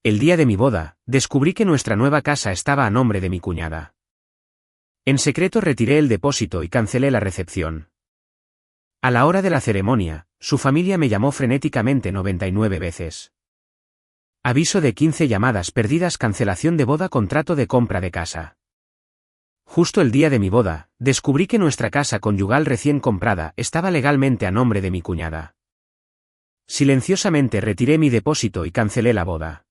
El día de mi boda, descubrí que nuestra nueva casa estaba a nombre de mi cuñada. En secreto retiré el depósito y cancelé la recepción. A la hora de la ceremonia, su familia me llamó frenéticamente 99 veces. Aviso de 15 llamadas perdidas, cancelación de boda, contrato de compra de casa. Justo el día de mi boda, descubrí que nuestra casa conyugal recién comprada estaba legalmente a nombre de mi cuñada. Silenciosamente retiré mi depósito y cancelé la boda.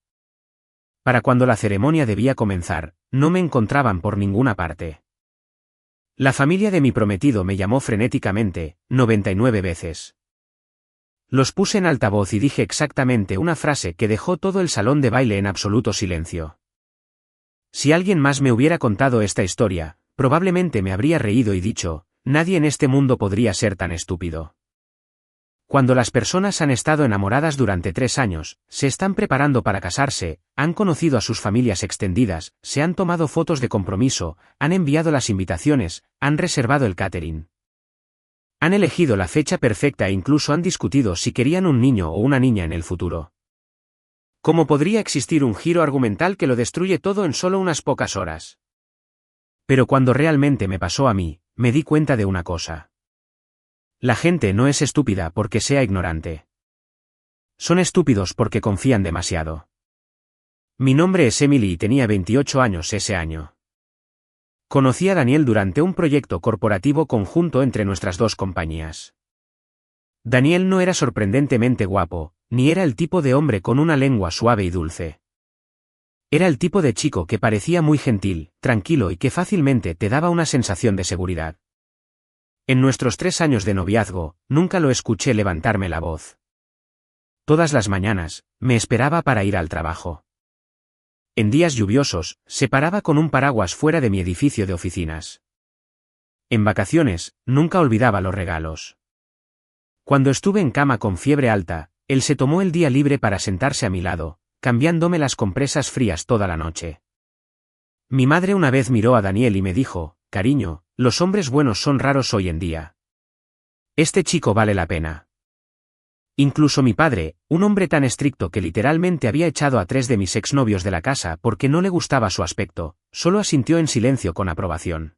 Para cuando la ceremonia debía comenzar, no me encontraban por ninguna parte. La familia de mi prometido me llamó frenéticamente, 99 veces. Los puse en altavoz y dije exactamente una frase que dejó todo el salón de baile en absoluto silencio. Si alguien más me hubiera contado esta historia, probablemente me habría reído y dicho, nadie en este mundo podría ser tan estúpido. Cuando las personas han estado enamoradas durante 3 años, se están preparando para casarse, han conocido a sus familias extendidas, se han tomado fotos de compromiso, han enviado las invitaciones, han reservado el catering. Han elegido la fecha perfecta e incluso han discutido si querían un niño o una niña en el futuro. ¿Cómo podría existir un giro argumental que lo destruye todo en solo unas pocas horas? Pero cuando realmente me pasó a mí, me di cuenta de una cosa. La gente no es estúpida porque sea ignorante. Son estúpidos porque confían demasiado. Mi nombre es Emily y tenía 28 años ese año. Conocí a Daniel durante un proyecto corporativo conjunto entre nuestras dos compañías. Daniel no era sorprendentemente guapo, ni era el tipo de hombre con una lengua suave y dulce. Era el tipo de chico que parecía muy gentil, tranquilo y que fácilmente te daba una sensación de seguridad. En nuestros 3 años de noviazgo, nunca lo escuché levantarme la voz. Todas las mañanas, me esperaba para ir al trabajo. En días lluviosos, se paraba con un paraguas fuera de mi edificio de oficinas. En vacaciones, nunca olvidaba los regalos. Cuando estuve en cama con fiebre alta, él se tomó el día libre para sentarse a mi lado, cambiándome las compresas frías toda la noche. Mi madre una vez miró a Daniel y me dijo, cariño, los hombres buenos son raros hoy en día. Este chico vale la pena. Incluso mi padre, un hombre tan estricto que literalmente había echado a 3 de mis exnovios de la casa porque no le gustaba su aspecto, solo asintió en silencio con aprobación.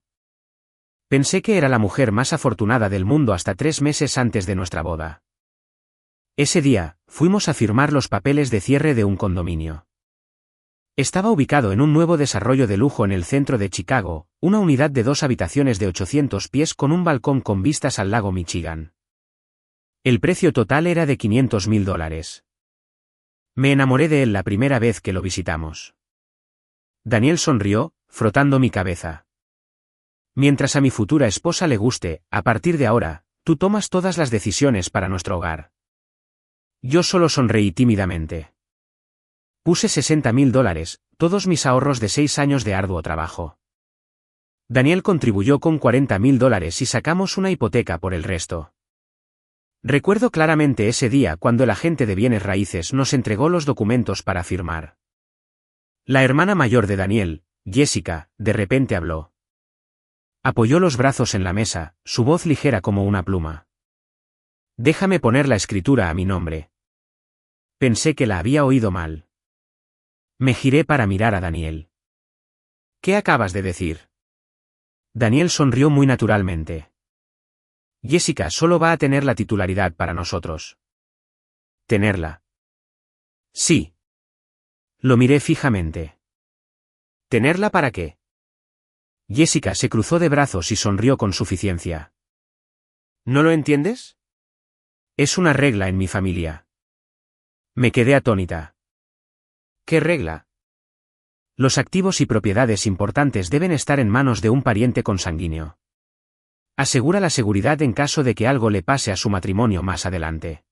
Pensé que era la mujer más afortunada del mundo hasta 3 meses antes de nuestra boda. Ese día, fuimos a firmar los papeles de cierre de un condominio. Estaba ubicado en un nuevo desarrollo de lujo en el centro de Chicago, una unidad de 2 habitaciones de 800 pies con un balcón con vistas al lago Michigan. El precio total era de $500,000. Me enamoré de él la primera vez que lo visitamos. Daniel sonrió, frotando mi cabeza. Mientras a mi futura esposa le guste, a partir de ahora, tú tomas todas las decisiones para nuestro hogar. Yo solo sonreí tímidamente. Puse $60,000, todos mis ahorros de 6 años de arduo trabajo. Daniel contribuyó con $40,000 y sacamos una hipoteca por el resto. Recuerdo claramente ese día cuando el agente de bienes raíces nos entregó los documentos para firmar. La hermana mayor de Daniel, Jessica, de repente habló. Apoyó los brazos en la mesa, su voz ligera como una pluma. Déjame poner la escritura a mi nombre. Pensé que la había oído mal. Me giré para mirar a Daniel. ¿Qué acabas de decir? Daniel sonrió muy naturalmente. Jessica solo va a tener la titularidad para nosotros. ¿Tenerla? Sí. Lo miré fijamente. ¿Tenerla para qué? Jessica se cruzó de brazos y sonrió con suficiencia. ¿No lo entiendes? Es una regla en mi familia. Me quedé atónita. ¿Qué regla? Los activos y propiedades importantes deben estar en manos de un pariente consanguíneo. Asegura la seguridad en caso de que algo le pase a su matrimonio más adelante.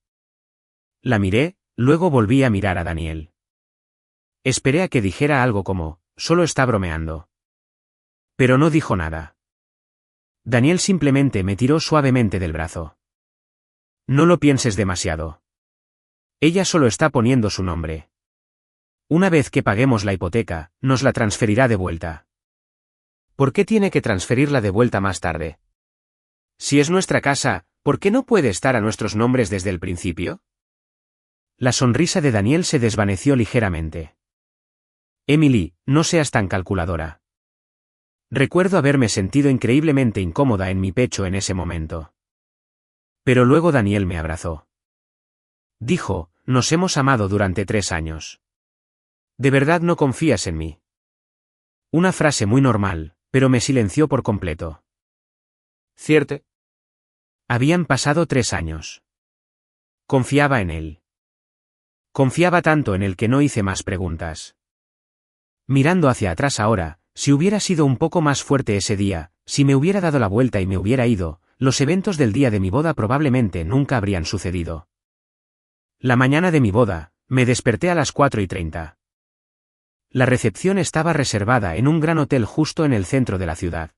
La miré, luego volví a mirar a Daniel. Esperé a que dijera algo como, solo está bromeando. Pero no dijo nada. Daniel simplemente me tiró suavemente del brazo. No lo pienses demasiado. Ella solo está poniendo su nombre. Una vez que paguemos la hipoteca, nos la transferirá de vuelta. ¿Por qué tiene que transferirla de vuelta más tarde? Si es nuestra casa, ¿por qué no puede estar a nuestros nombres desde el principio? La sonrisa de Daniel se desvaneció ligeramente. Emily, no seas tan calculadora. Recuerdo haberme sentido increíblemente incómoda en mi pecho en ese momento. Pero luego Daniel me abrazó. Dijo, nos hemos amado durante 3 años. ¿De verdad no confías en mí? Una frase muy normal, pero me silenció por completo. ¿Cierto? Habían pasado 3 años. Confiaba en él. Confiaba tanto en él que no hice más preguntas. Mirando hacia atrás ahora, si hubiera sido un poco más fuerte ese día, si me hubiera dado la vuelta y me hubiera ido, los eventos del día de mi boda probablemente nunca habrían sucedido. La mañana de mi boda, me desperté a las 4:30. La recepción estaba reservada en un gran hotel justo en el centro de la ciudad.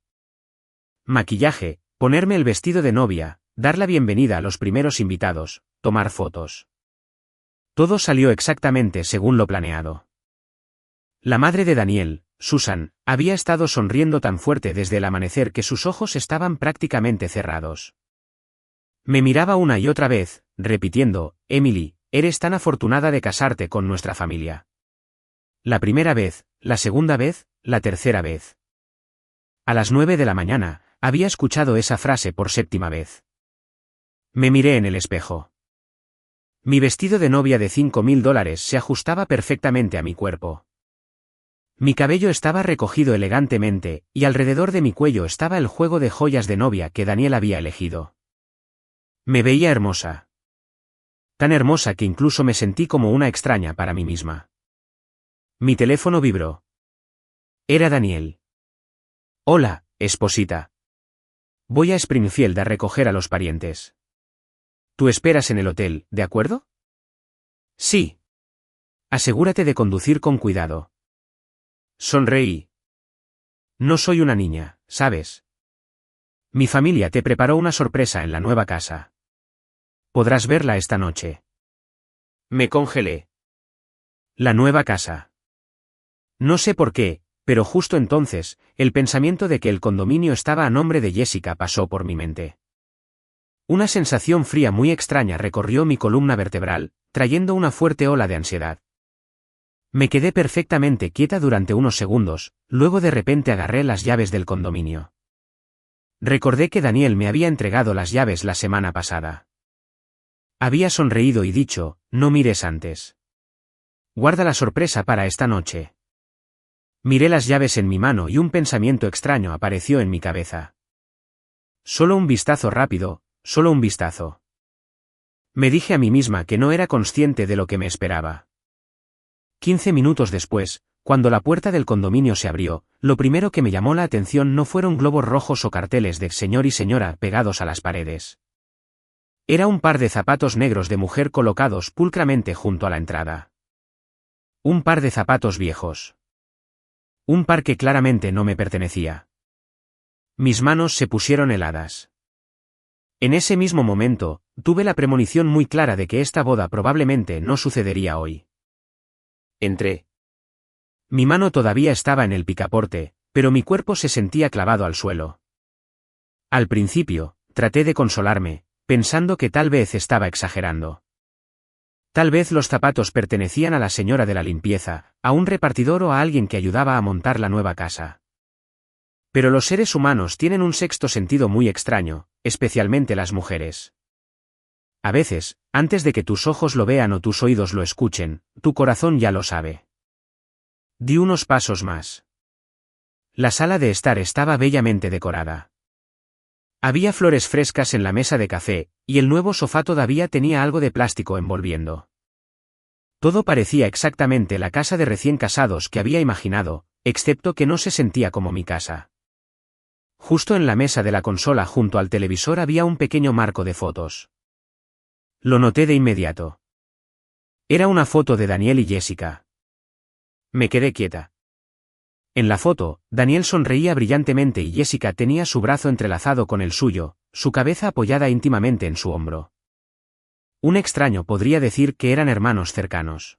Maquillaje, ponerme el vestido de novia, dar la bienvenida a los primeros invitados, tomar fotos. Todo salió exactamente según lo planeado. La madre de Daniel, Susan, había estado sonriendo tan fuerte desde el amanecer que sus ojos estaban prácticamente cerrados. Me miraba una y otra vez, repitiendo, Emily, eres tan afortunada de casarte con nuestra familia. La primera vez, la segunda vez, la tercera vez. A las 9 de la mañana, había escuchado esa frase por 7ª vez. Me miré en el espejo. Mi vestido de novia de $5.000 se ajustaba perfectamente a mi cuerpo. Mi cabello estaba recogido elegantemente, y alrededor de mi cuello estaba el juego de joyas de novia que Daniel había elegido. Me veía hermosa. Tan hermosa que incluso me sentí como una extraña para mí misma. Mi teléfono vibró. Era Daniel. Hola, esposita. Voy a Springfield a recoger a los parientes. Tú esperas en el hotel, ¿de acuerdo? Sí. Asegúrate de conducir con cuidado. Sonreí. No soy una niña, ¿sabes? Mi familia te preparó una sorpresa en la nueva casa. Podrás verla esta noche. Me congelé. La nueva casa. No sé por qué, pero justo entonces, el pensamiento de que el condominio estaba a nombre de Jessica pasó por mi mente. Una sensación fría muy extraña recorrió mi columna vertebral, trayendo una fuerte ola de ansiedad. Me quedé perfectamente quieta durante unos segundos, luego de repente agarré las llaves del condominio. Recordé que Daniel me había entregado las llaves la semana pasada. Había sonreído y dicho, no mires antes. Guarda la sorpresa para esta noche. Miré las llaves en mi mano y un pensamiento extraño apareció en mi cabeza. Solo un vistazo rápido, solo un vistazo. Me dije a mí misma que no era consciente de lo que me esperaba. 15 minutos después, cuando la puerta del condominio se abrió, lo primero que me llamó la atención no fueron globos rojos o carteles de señor y señora pegados a las paredes. Era un par de zapatos negros de mujer colocados pulcramente junto a la entrada. Un par de zapatos viejos. Un par que claramente no me pertenecía. Mis manos se pusieron heladas. En ese mismo momento, tuve la premonición muy clara de que esta boda probablemente no sucedería hoy. Entré. Mi mano todavía estaba en el picaporte, pero mi cuerpo se sentía clavado al suelo. Al principio, traté de consolarme, pensando que tal vez estaba exagerando. Tal vez los zapatos pertenecían a la señora de la limpieza, a un repartidor o a alguien que ayudaba a montar la nueva casa. Pero los seres humanos tienen un sexto sentido muy extraño, especialmente las mujeres. A veces, antes de que tus ojos lo vean o tus oídos lo escuchen, tu corazón ya lo sabe. Di unos pasos más. La sala de estar estaba bellamente decorada. Había flores frescas en la mesa de café, y el nuevo sofá todavía tenía algo de plástico envolviendo. Todo parecía exactamente la casa de recién casados que había imaginado, excepto que no se sentía como mi casa. Justo en la mesa de la consola junto al televisor había un pequeño marco de fotos. Lo noté de inmediato. Era una foto de Daniel y Jessica. Me quedé quieta. En la foto, Daniel sonreía brillantemente y Jessica tenía su brazo entrelazado con el suyo, su cabeza apoyada íntimamente en su hombro. Un extraño podría decir que eran hermanos cercanos.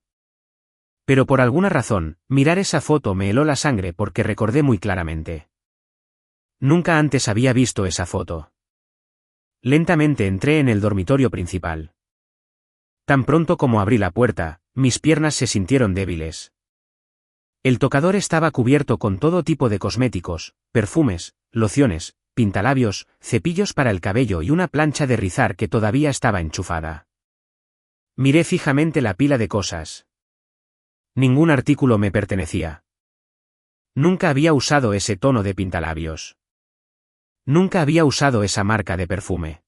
Pero por alguna razón, mirar esa foto me heló la sangre porque recordé muy claramente. Nunca antes había visto esa foto. Lentamente entré en el dormitorio principal. Tan pronto como abrí la puerta, mis piernas se sintieron débiles. El tocador estaba cubierto con todo tipo de cosméticos, perfumes, lociones, pintalabios, cepillos para el cabello y una plancha de rizar que todavía estaba enchufada. Miré fijamente la pila de cosas. Ningún artículo me pertenecía. Nunca había usado ese tono de pintalabios. Nunca había usado esa marca de perfume.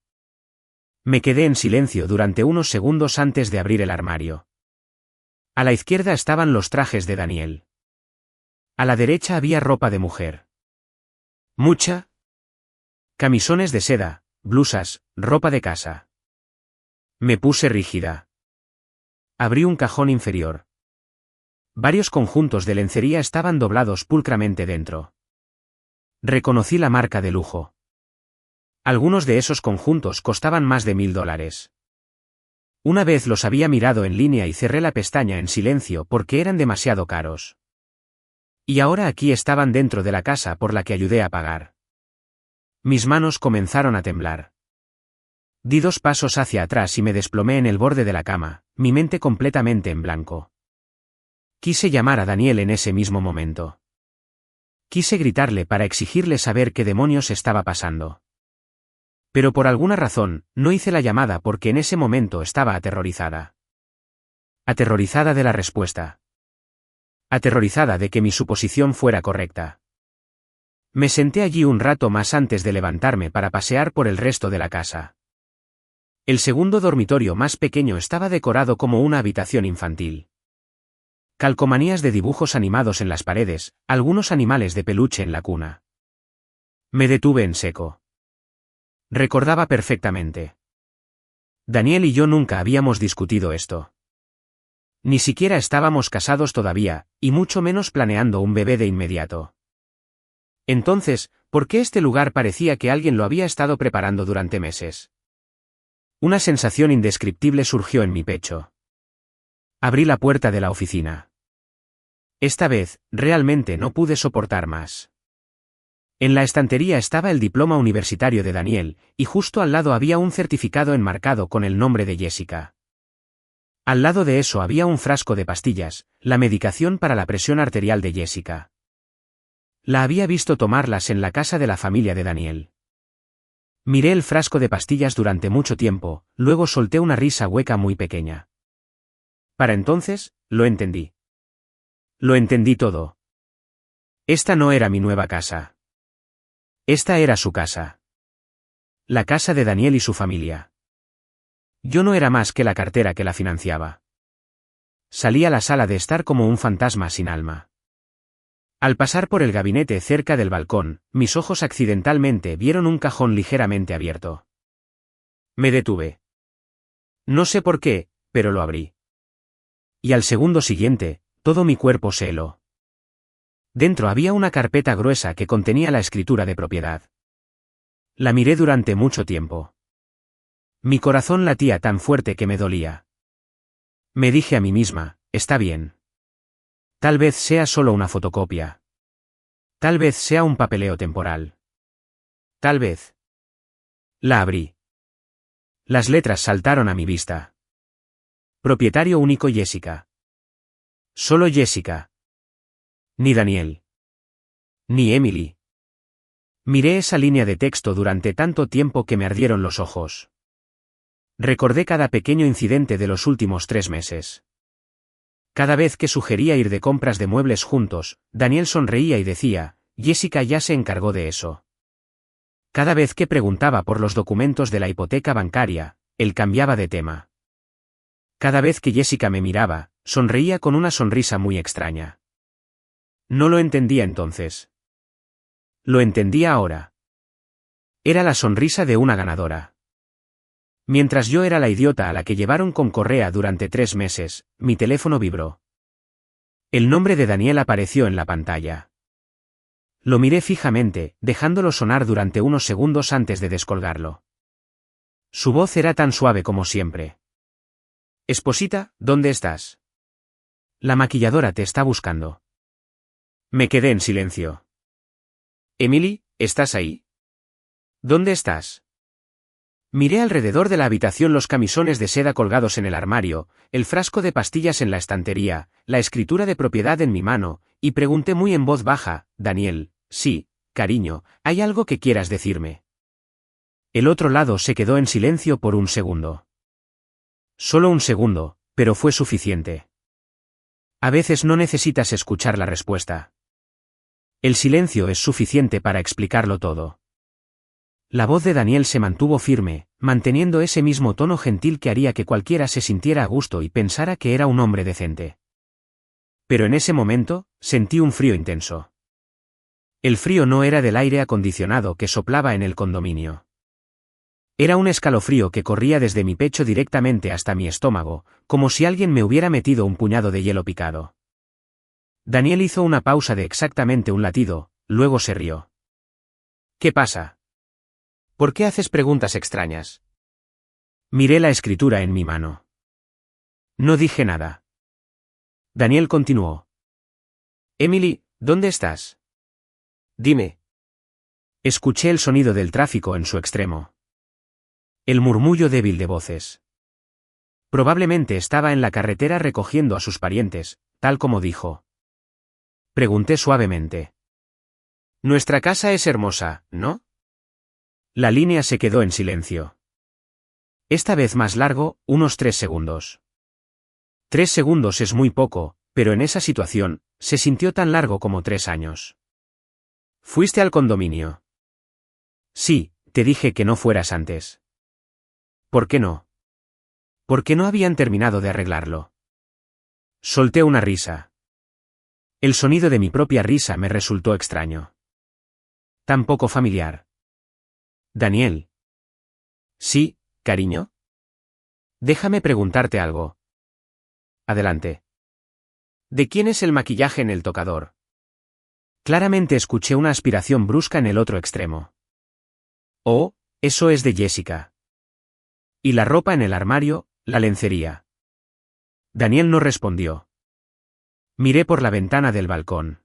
Me quedé en silencio durante unos segundos antes de abrir el armario. A la izquierda estaban los trajes de Daniel. A la derecha había ropa de mujer. Mucha. Camisones de seda, blusas, ropa de casa. Me puse rígida. Abrí un cajón inferior. Varios conjuntos de lencería estaban doblados pulcramente dentro. Reconocí la marca de lujo. Algunos de esos conjuntos costaban más de $1000. Una vez los había mirado en línea y cerré la pestaña en silencio porque eran demasiado caros. Y ahora aquí estaban dentro de la casa por la que ayudé a pagar. Mis manos comenzaron a temblar. Di 2 pasos hacia atrás y me desplomé en el borde de la cama, mi mente completamente en blanco. Quise llamar a Daniel en ese mismo momento. Quise gritarle para exigirle saber qué demonios estaba pasando. Pero por alguna razón, no hice la llamada porque en ese momento estaba aterrorizada. Aterrorizada de la respuesta. Aterrorizada de que mi suposición fuera correcta. Me senté allí un rato más antes de levantarme para pasear por el resto de la casa. El segundo dormitorio más pequeño estaba decorado como una habitación infantil. Calcomanías de dibujos animados en las paredes, algunos animales de peluche en la cuna. Me detuve en seco. Recordaba perfectamente. Daniel y yo nunca habíamos discutido esto. Ni siquiera estábamos casados todavía, y mucho menos planeando un bebé de inmediato. Entonces, ¿por qué este lugar parecía que alguien lo había estado preparando durante meses? Una sensación indescriptible surgió en mi pecho. Abrí la puerta de la oficina. Esta vez, realmente no pude soportar más. En la estantería estaba el diploma universitario de Daniel, y justo al lado había un certificado enmarcado con el nombre de Jessica. Al lado de eso había un frasco de pastillas, la medicación para la presión arterial de Jessica. La había visto tomarlas en la casa de la familia de Daniel. Miré el frasco de pastillas durante mucho tiempo, luego solté una risa hueca muy pequeña. Para entonces, lo entendí. Lo entendí todo. Esta no era mi nueva casa. Esta era su casa. La casa de Daniel y su familia. Yo no era más que la cartera que la financiaba. Salí a la sala de estar como un fantasma sin alma. Al pasar por el gabinete cerca del balcón, mis ojos accidentalmente vieron un cajón ligeramente abierto. Me detuve. No sé por qué, pero lo abrí. Y al segundo siguiente, todo mi cuerpo se heló. Dentro había una carpeta gruesa que contenía la escritura de propiedad. La miré durante mucho tiempo. Mi corazón latía tan fuerte que me dolía. Me dije a mí misma, está bien. Tal vez sea solo una fotocopia. Tal vez sea un papeleo temporal. Tal vez. La abrí. Las letras saltaron a mi vista. Propietario único Jessica. Solo Jessica. Ni Daniel. Ni Emily. Miré esa línea de texto durante tanto tiempo que me ardieron los ojos. Recordé cada pequeño incidente de los últimos 3 meses. Cada vez que sugería ir de compras de muebles juntos, Daniel sonreía y decía, Jessica ya se encargó de eso. Cada vez que preguntaba por los documentos de la hipoteca bancaria, él cambiaba de tema. Cada vez que Jessica me miraba, sonreía con una sonrisa muy extraña. No lo entendía entonces. Lo entendía ahora. Era la sonrisa de una ganadora. Mientras yo era la idiota a la que llevaron con correa durante 3 meses, mi teléfono vibró. El nombre de Daniel apareció en la pantalla. Lo miré fijamente, dejándolo sonar durante unos segundos antes de descolgarlo. Su voz era tan suave como siempre. Esposita, ¿dónde estás? La maquilladora te está buscando. Me quedé en silencio. Emily, ¿estás ahí? ¿Dónde estás? Miré alrededor de la habitación los camisones de seda colgados en el armario, el frasco de pastillas en la estantería, la escritura de propiedad en mi mano, y pregunté muy en voz baja, Daniel, sí, cariño, ¿hay algo que quieras decirme? El otro lado se quedó en silencio por un segundo. Solo un segundo, pero fue suficiente. A veces no necesitas escuchar la respuesta. El silencio es suficiente para explicarlo todo. La voz de Daniel se mantuvo firme, manteniendo ese mismo tono gentil que haría que cualquiera se sintiera a gusto y pensara que era un hombre decente. Pero en ese momento, sentí un frío intenso. El frío no era del aire acondicionado que soplaba en el condominio. Era un escalofrío que corría desde mi pecho directamente hasta mi estómago, como si alguien me hubiera metido un puñado de hielo picado. Daniel hizo una pausa de exactamente un latido, luego se rió. ¿Qué pasa? ¿Por qué haces preguntas extrañas? Miré la escritura en mi mano. No dije nada. Daniel continuó. Emily, ¿dónde estás? Dime. Escuché el sonido del tráfico en su extremo. El murmullo débil de voces. Probablemente estaba en la carretera recogiendo a sus parientes, tal como dijo. Pregunté suavemente. Nuestra casa es hermosa, ¿no? La línea se quedó en silencio. Esta vez más largo, unos 3 segundos. 3 segundos es muy poco, pero en esa situación, se sintió tan largo como 3 años. ¿Fuiste al condominio? Sí, te dije que no fueras antes. ¿Por qué no? Porque no habían terminado de arreglarlo. Solté una risa. El sonido de mi propia risa me resultó extraño. Tan poco familiar. Daniel. Sí, cariño. Déjame preguntarte algo. Adelante. ¿De quién es el maquillaje en el tocador? Claramente escuché una aspiración brusca en el otro extremo. Oh, eso es de Jessica. ¿Y la ropa en el armario, la lencería? Daniel no respondió. Miré por la ventana del balcón.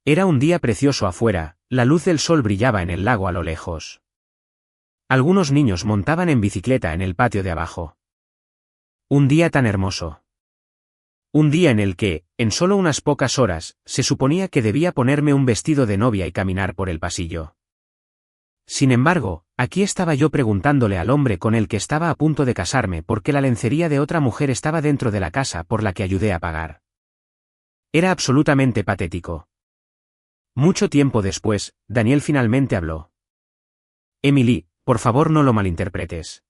Era un día precioso afuera, la luz del sol brillaba en el lago a lo lejos. Algunos niños montaban en bicicleta en el patio de abajo. Un día tan hermoso. Un día en el que, en solo unas pocas horas, se suponía que debía ponerme un vestido de novia y caminar por el pasillo. Sin embargo, aquí estaba yo preguntándole al hombre con el que estaba a punto de casarme por qué la lencería de otra mujer estaba dentro de la casa por la que ayudé a pagar. Era absolutamente patético. Mucho tiempo después, Daniel finalmente habló. Emily, por favor no lo malinterpretes.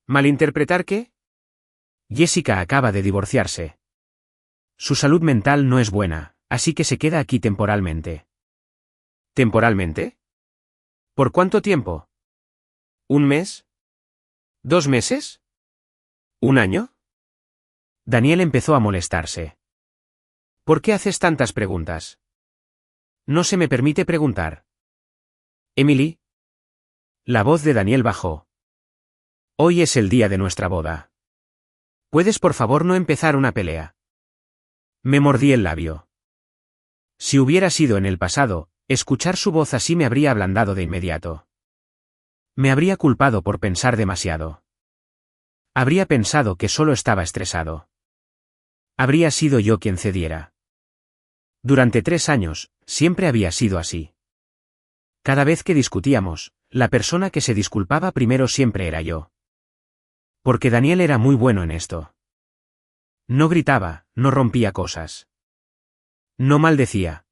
¿Malinterpretar qué? Jessica acaba de divorciarse. Su salud mental no es buena, así que se queda aquí temporalmente. ¿Temporalmente? ¿Por cuánto tiempo? ¿Un mes? ¿2 meses? ¿Un año? Daniel empezó a molestarse. ¿Por qué haces tantas preguntas? No se me permite preguntar. Emily. La voz de Daniel bajó. Hoy es el día de nuestra boda. ¿Puedes por favor no empezar una pelea? Me mordí el labio. Si hubiera sido en el pasado, escuchar su voz así me habría ablandado de inmediato. Me habría culpado por pensar demasiado. Habría pensado que solo estaba estresado. Habría sido yo quien cediera. Durante 3 años, siempre había sido así. Cada vez que discutíamos, la persona que se disculpaba primero siempre era yo. Porque Daniel era muy bueno en esto. No gritaba, no rompía cosas. No maldecía.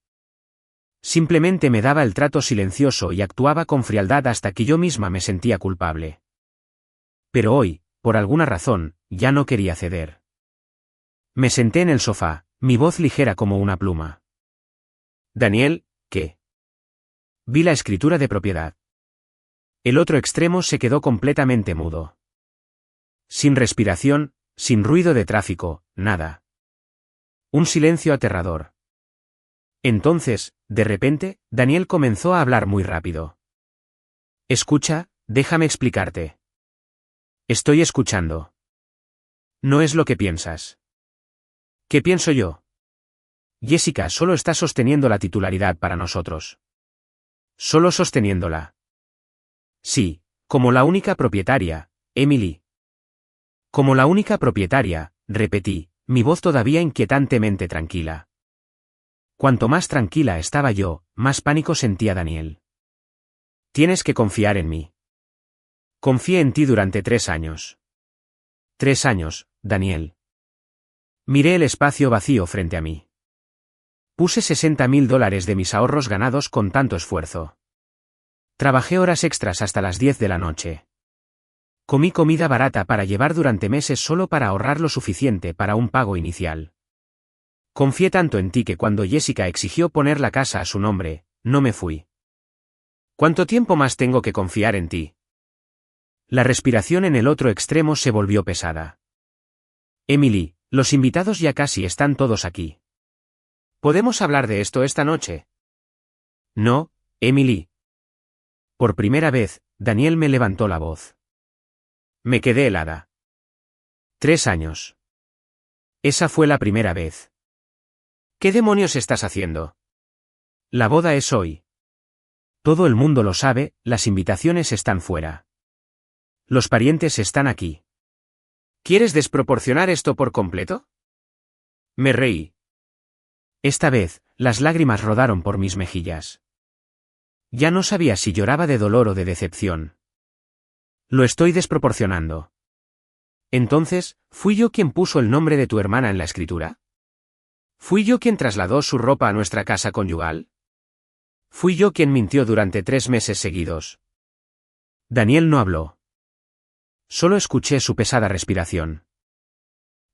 Simplemente me daba el trato silencioso y actuaba con frialdad hasta que yo misma me sentía culpable. Pero hoy, por alguna razón, ya no quería ceder. Me senté en el sofá, mi voz ligera como una pluma. Daniel, ¿qué? Vi la escritura de propiedad. El otro extremo se quedó completamente mudo. Sin respiración, sin ruido de tráfico, nada. Un silencio aterrador. Entonces, de repente, Daniel comenzó a hablar muy rápido. Escucha, déjame explicarte. Estoy escuchando. No es lo que piensas. ¿Qué pienso yo? Jessica solo está sosteniendo la titularidad para nosotros. Solo sosteniéndola. Sí, Como la única propietaria, Emily. Como la única propietaria, repetí, mi voz todavía inquietantemente tranquila. Cuanto más tranquila estaba yo, más pánico sentía Daniel. Tienes que confiar en mí. Confié en ti durante 3 años. 3 años, Daniel. Miré el espacio vacío frente a mí. Puse $60.000 de mis ahorros ganados con tanto esfuerzo. Trabajé horas extras hasta las 10 de la noche. Comí comida barata para llevar durante meses solo para ahorrar lo suficiente para un pago inicial. Confié tanto en ti que cuando Jessica exigió poner la casa a su nombre, no me fui. ¿Cuánto tiempo más tengo que confiar en ti? La respiración en el otro extremo se volvió pesada. Emily, los invitados ya casi están todos aquí. ¿Podemos hablar de esto esta noche? No, Emily. Por primera vez, Daniel me levantó la voz. Me quedé helada. 3 años. Esa fue la primera vez. ¿Qué demonios estás haciendo? La boda es hoy. Todo el mundo lo sabe, las invitaciones están fuera. Los parientes están aquí. ¿Quieres desproporcionar esto por completo? Me reí. Esta vez, las lágrimas rodaron por mis mejillas. Ya no sabía si lloraba de dolor o de decepción. Lo estoy desproporcionando. Entonces, ¿fui yo quien puso el nombre de tu hermana en la escritura? ¿Fui yo quien trasladó su ropa a nuestra casa conyugal? ¿Fui yo quien mintió durante 3 meses seguidos? Daniel no habló. Solo escuché su pesada respiración.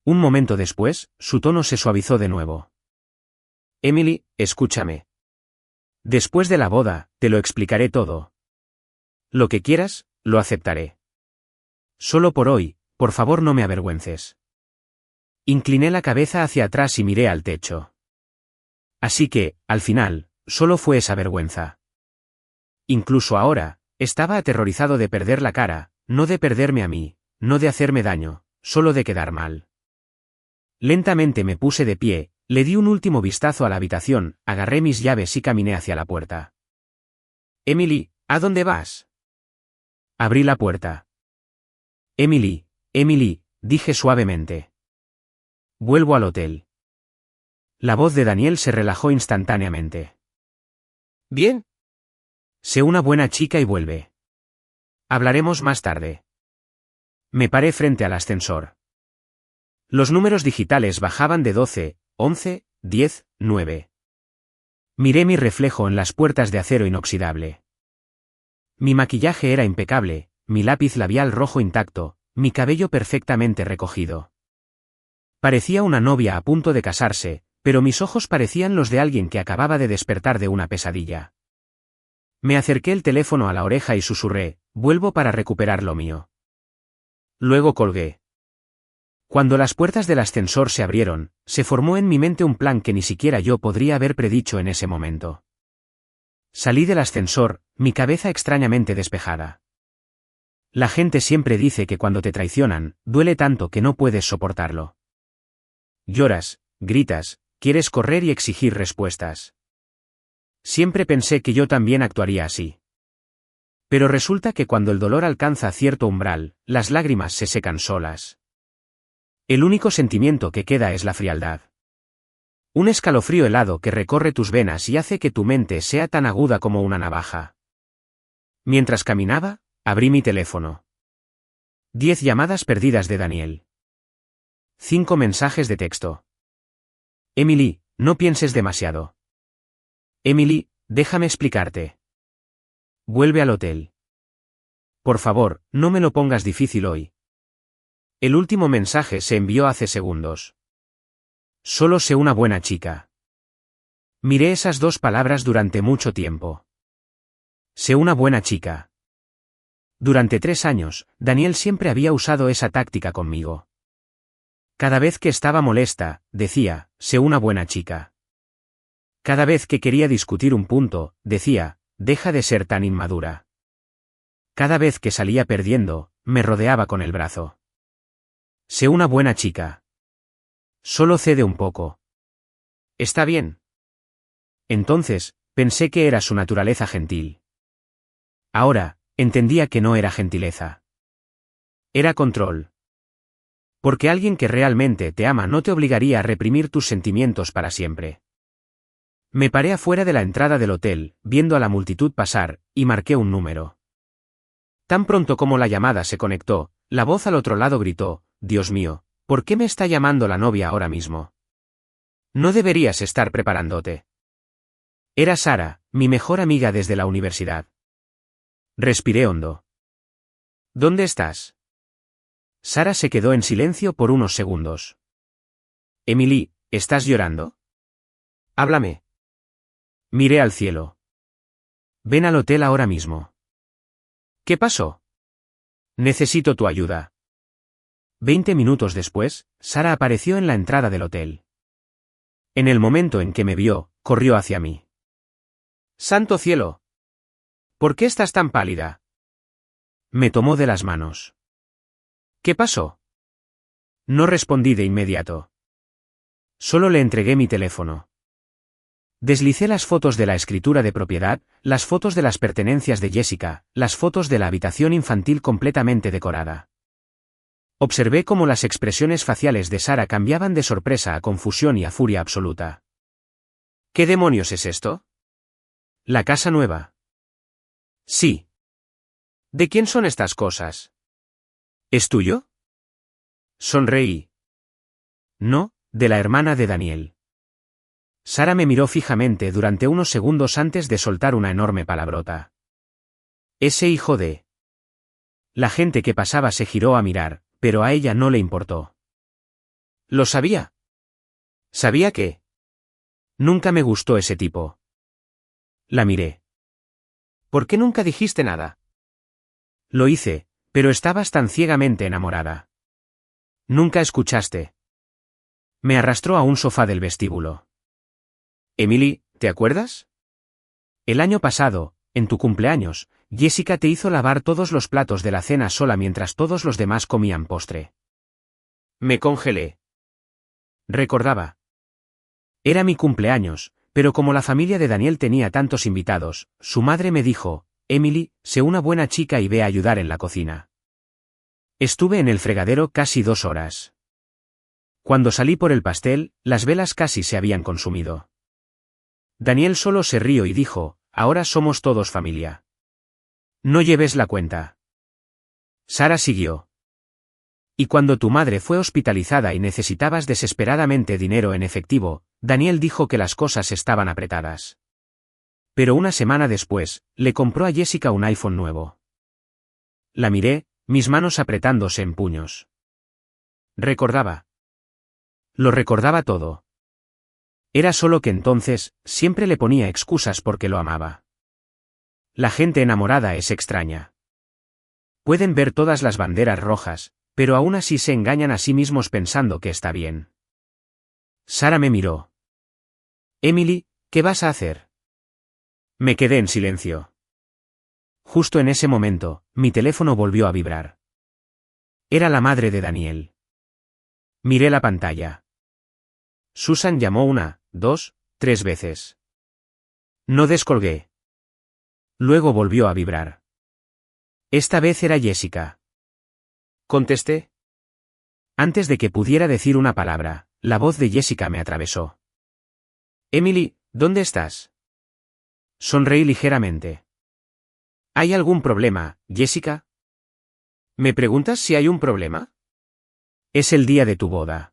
Un momento después, su tono se suavizó de nuevo. Emily, escúchame. Después de la boda, te lo explicaré todo. Lo que quieras, lo aceptaré. Solo por hoy, por favor no me avergüences. Incliné la cabeza hacia atrás y miré al techo. Así que, al final, solo fue esa vergüenza. Incluso ahora, estaba aterrorizado de perder la cara, no de perderme a mí, no de hacerme daño, solo de quedar mal. Lentamente me puse de pie, le di un último vistazo a la habitación, agarré mis llaves y caminé hacia la puerta. Emily, ¿a dónde vas? Abrí la puerta. Emily, dije suavemente. Vuelvo al hotel. La voz de Daniel se relajó instantáneamente. Bien. Sé una buena chica y vuelve. Hablaremos más tarde. Me paré frente al ascensor. Los números digitales bajaban de 12, 11, 10, 9. Miré mi reflejo en las puertas de acero inoxidable. Mi maquillaje era impecable, mi lápiz labial rojo intacto, mi cabello perfectamente recogido. Parecía una novia a punto de casarse, pero mis ojos parecían los de alguien que acababa de despertar de una pesadilla. Me acerqué el teléfono a la oreja y susurré, vuelvo para recuperar lo mío. Luego colgué. Cuando las puertas del ascensor se abrieron, se formó en mi mente un plan que ni siquiera yo podría haber predicho en ese momento. Salí del ascensor, mi cabeza extrañamente despejada. La gente siempre dice que cuando te traicionan, duele tanto que no puedes soportarlo. Lloras, gritas, quieres correr y exigir respuestas. Siempre pensé que yo también actuaría así. Pero resulta que cuando el dolor alcanza cierto umbral, las lágrimas se secan solas. El único sentimiento que queda es la frialdad. Un escalofrío helado que recorre tus venas y hace que tu mente sea tan aguda como una navaja. Mientras caminaba, abrí mi teléfono. 10 llamadas perdidas de Daniel. 5 mensajes de texto. Emily, no pienses demasiado. Emily, déjame explicarte. Vuelve al hotel. Por favor, no me lo pongas difícil hoy. El último mensaje se envió hace segundos. Solo sé una buena chica. Miré esas 2 palabras durante mucho tiempo. Sé una buena chica. Durante 3 años, Daniel siempre había usado esa táctica conmigo. Cada vez que estaba molesta, decía, sé una buena chica. Cada vez que quería discutir un punto, decía, deja de ser tan inmadura. Cada vez que salía perdiendo, me rodeaba con el brazo. Sé una buena chica. Solo cede un poco. ¿Está bien? Entonces, pensé que era su naturaleza gentil. Ahora, Entendía que no era gentileza. Era control. Porque alguien que realmente te ama no te obligaría a reprimir tus sentimientos para siempre. Me paré afuera de la entrada del hotel, viendo a la multitud pasar, y marqué un número. Tan pronto como la llamada se conectó, la voz al otro lado gritó: «Dios mío, ¿por qué me está llamando la novia ahora mismo? No deberías estar preparándote». Era Sara, mi mejor amiga desde la universidad. Respiré hondo. «¿Dónde estás?» Sara se quedó en silencio por unos segundos. «Emily, ¿estás llorando? Háblame». Miré al cielo. «Ven al hotel ahora mismo». «¿Qué pasó?» «Necesito tu ayuda». 20 minutos después, Sara apareció en la entrada del hotel. En el momento en que me vio, corrió hacia mí. «¡Santo cielo! ¿Por qué estás tan pálida?» Me tomó de las manos. «¿Qué pasó?» No respondí de inmediato. Solo le entregué mi teléfono. Deslicé las fotos de la escritura de propiedad, las fotos de las pertenencias de Jessica, las fotos de la habitación infantil completamente decorada. Observé cómo las expresiones faciales de Sara cambiaban de sorpresa a confusión y a furia absoluta. «¿Qué demonios es esto?» «La casa nueva». «Sí». «¿De quién son estas cosas?» «¿Es tuyo?» Sonreí. «No, de la hermana de Daniel». Sara me miró fijamente durante unos segundos antes de soltar una enorme palabrota. «Ese hijo de...». La gente que pasaba se giró a mirar, pero a ella no le importó. «Lo sabía». «¿Sabía qué?» «Nunca me gustó ese tipo». La miré. «¿Por qué nunca dijiste nada?» «Lo hice, pero estabas tan ciegamente enamorada». «Nunca escuchaste». Me arrastró a un sofá del vestíbulo. «Emily, ¿te acuerdas? El año pasado, en tu cumpleaños, Jessica te hizo lavar todos los platos de la cena sola mientras todos los demás comían postre». Me congelé. Recordaba. Era mi cumpleaños, pero como la familia de Daniel tenía tantos invitados, su madre me dijo: «Emily, sé una buena chica y ve a ayudar en la cocina». Estuve en el fregadero casi 2 horas. Cuando salí por el pastel, las velas casi se habían consumido. Daniel solo se rió y dijo: «Ahora somos todos familia. No lleves la cuenta». Sara siguió. «Y cuando tu madre fue hospitalizada y necesitabas desesperadamente dinero en efectivo, Daniel dijo que las cosas estaban apretadas. Pero una semana después, le compró a Jessica un iPhone nuevo». La miré, mis manos apretándose en puños. Recordaba. Lo recordaba todo. Era solo que entonces, siempre le ponía excusas porque lo amaba. La gente enamorada es extraña. Pueden ver todas las banderas rojas, pero aún así se engañan a sí mismos pensando que está bien. Sara me miró. «Emily, ¿qué vas a hacer?» Me quedé en silencio. Justo en ese momento, mi teléfono volvió a vibrar. Era la madre de Daniel. Miré la pantalla. Susan llamó 1, 2, 3 veces. No descolgué. Luego volvió a vibrar. Esta vez era Jessica. Contesté. Antes de que pudiera decir una palabra, la voz de Jessica me atravesó. «Emily, ¿dónde estás?» Sonreí ligeramente. «¿Hay algún problema, Jessica?» «¿Me preguntas si hay un problema?» «Es el día de tu boda».